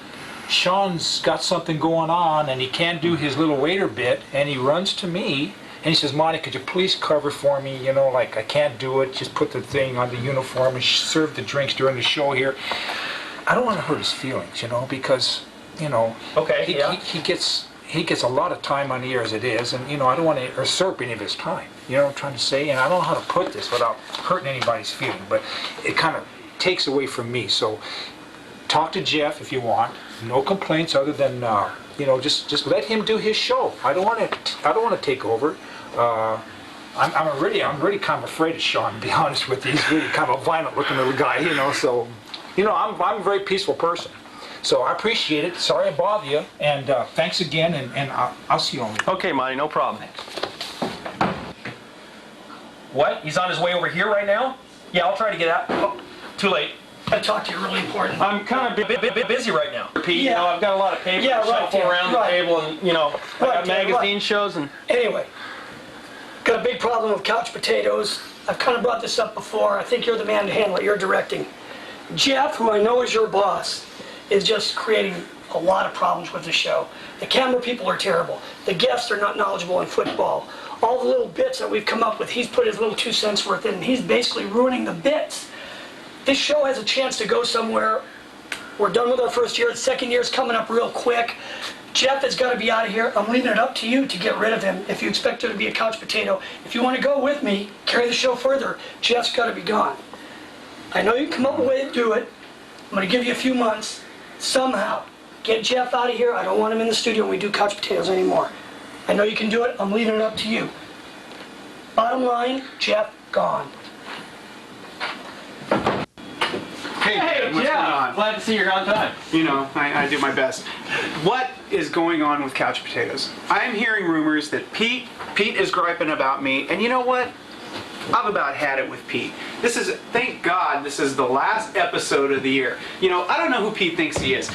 Sean's got something going on, and he can't do his little waiter bit, and he runs to me. And he says, Monty, could you please cover for me? You know, like, I can't do it. Just put the thing on the uniform and serve the drinks during the show here. I don't want to hurt his feelings, you know, because, you know, he gets a lot of time on the air as it is. And, you know, I don't want to usurp any of his time. You know what I'm trying to say? And I don't know how to put this without hurting anybody's feeling. But it kind of takes away from me. So talk to Jeff if you want. No complaints other than, you know, just let him do his show. I don't want to take over. I'm really kind of afraid of Sean, to be honest with you. He's really kind of a violent-looking little guy, you know. So, you know, I'm a very peaceful person. So I appreciate it. Sorry I bother you, and thanks again. And I'll see you on. Okay, Monty, no problem. What? He's on his way over here right now? Yeah, I'll try to get out. Oh, too late. I talked to you really important. I'm kind of bit busy right now, Pete. Yeah. You know, I've got a lot of paper to shuffle around the table, and you know, I got magazine shows and. Anyway, got a big problem with couch potatoes. I've kind of brought this up before. I think you're the man to handle it. You're directing. Jeff, who I know is your boss, is just creating a lot of problems with the show. The camera people are terrible. The guests are not knowledgeable in football. All the little bits that we've come up with, he's put his little 2 cents worth in, and he's basically ruining the bits. This show has a chance to go somewhere. We're done with our first year. The second year's coming up real quick. Jeff has got to be out of here. I'm leaving it up to you to get rid of him if you expect him to be a couch potato. If you want to go with me, carry the show further, Jeff's got to be gone. I know you can come up with a way to do it. I'm going to give you a few months. Somehow, get Jeff out of here. I don't want him in the studio when we do couch potatoes anymore. I know you can do it. I'm leaving it up to you. Bottom line, Jeff gone. Hey, yeah, glad to see you're on time. You know, I do my best. What is going on with couch potatoes? I'm hearing rumors that Pete is griping about me, and you know what? I've about had it with Pete. Thank God, this is the last episode of the year. You know, I don't know who Pete thinks he is.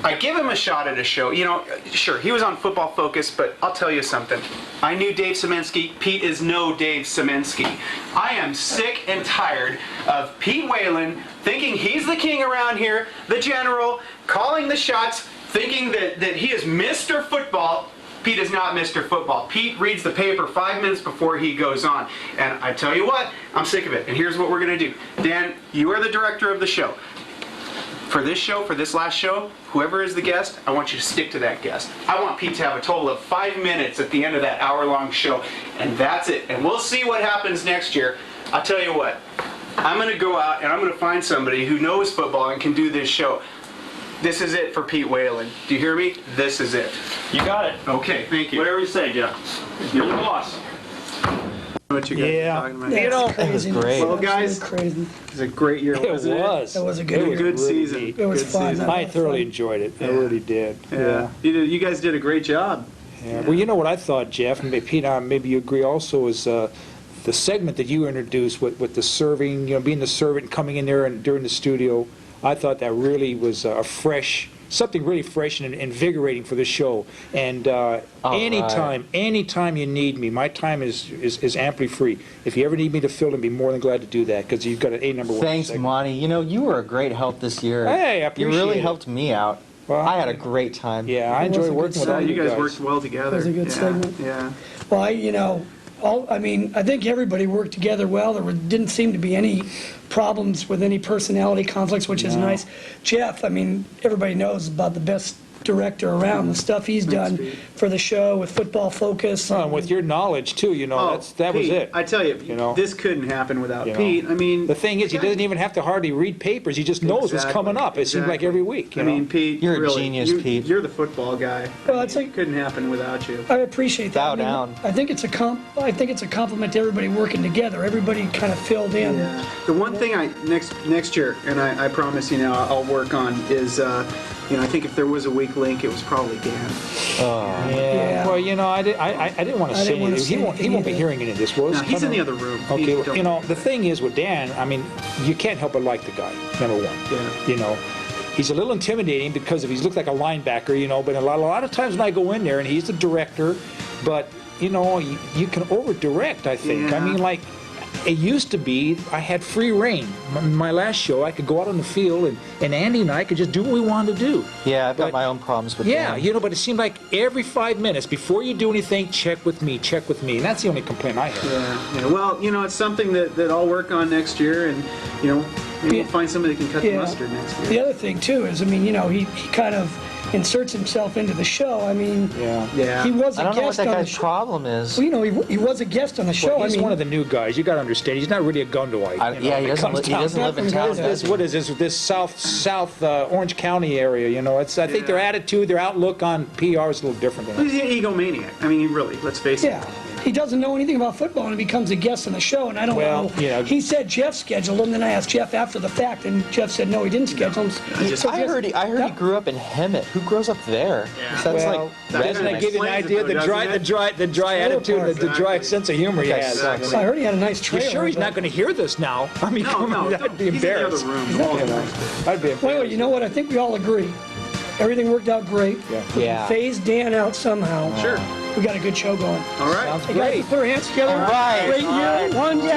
I give him a shot at a show. You know, sure, he was on Football Focus, but I'll tell you something. I knew Dave Semensky. Pete is no Dave Semensky. I am sick and tired of Pete Whalen thinking he's the king around here, the general, calling the shots, thinking that he is Mr. Football. Pete is not Mr. Football. Pete reads the paper 5 minutes before he goes on. And I tell you what, I'm sick of it. And here's what we're going to do. Dan, you are the director of the show. For this show, for this last show, whoever is the guest, I want you to stick to that guest. I want Pete to have a total of 5 minutes at the end of that hour-long show, and that's it. And we'll see what happens next year. I'll tell you what, I'm going to go out and I'm going to find somebody who knows football and can do this show. This is it for Pete Whalen. Do you hear me? This is it. You got it. Okay, thank you. Whatever you say, Jeff. You're the boss. What you guys are talking about. You know, It was great. Well, guys, crazy. it was a great year, wasn't it? It was a good year. Good season. It was Good fun. season. I thoroughly enjoyed it. I really did. Yeah. You guys did a great job. Yeah. Well, you know what I thought, Jeff, and Pete, maybe you agree also, is the segment that you introduced with the serving, being the servant and coming in there and during the studio. I thought that really was something really fresh and invigorating for the show. And anytime you need me, my time is amply free. If you ever need me to fill in, be more than glad to do that, because you've got an #1. Thanks, Monty. You were a great help this year. Hey, I appreciate You really it. helped me out. Well, I had a great time. Yeah, I enjoy working with all You guys guys. worked well together. It was a good segment. Yeah. Well, I think everybody worked together well. There didn't seem to be any problems with any personality conflicts, which is nice. Jeff, everybody knows about the best director around. The stuff he's done for the show with Football Focus. And with your knowledge, too, that was Pete, it. I tell you, this couldn't happen without Pete. The thing is, he doesn't even have to hardly read papers. He just knows what's coming up. It seems like every week. Pete, You're a really, genius, Pete. You're the football guy. Well, It couldn't happen without you. I appreciate that. Bow down. I think it's a compliment to everybody working together. Everybody kind of filled in. Yeah. The one thing next year, and I promise I'll work on is. I think if there was a weak link, it was probably Dan. Yeah. Well, I didn't want to say anything. He won't be hearing any of this, will he? No, he's in the other room. Okay, the thing is with Dan, you can't help but like the guy, #1. Yeah. He's a little intimidating because he looks like a linebacker, but a lot of times when I go in there, and he's the director, but, you can over-direct, I think. Yeah. It used to be I had free reign. My last show, I could go out on the field, and Andy and I could just do what we wanted to do. Yeah, I've got my own problems with that. Yeah, but it seemed like every 5 minutes, before you do anything, check with me. And that's the only complaint I have. Yeah. Well, it's something that I'll work on next year, and, maybe we'll find somebody that can cut the mustard next year. The other thing, too, is, he kind of inserts himself into the show. Yeah. He was a I don't know what guest that on the guy's show. problem is. Well, he was a guest on the show. Well, he's one of the new guys. You got to understand. He's not really a Gundawite. He doesn't live in town. What is this South Orange County area? I think their attitude, their outlook on PR is a little different than He's an egomaniac. Really, let's face it. Yeah. He doesn't know anything about football, and he becomes a guest on the show, and I don't know. He said Jeff scheduled him, then I asked Jeff after the fact, and Jeff said no, he didn't schedule him. I heard he grew up in Hemet. Who grows up there? Doesn't that give you an idea of the dry attitude, the dry sense of humor he has? I heard he had a nice trailer. You sure he's not going to hear this now? No, I'd be he's in the other embarrassed. room. I'd be embarrassed. Well, you know what? I think we all agree. Everything worked out great. Yeah. Phase Dan out somehow. Sure. We got a good show going. All right. Sounds Hey, great. guys, put our hands together. All right. Great year. 1, 2, 3.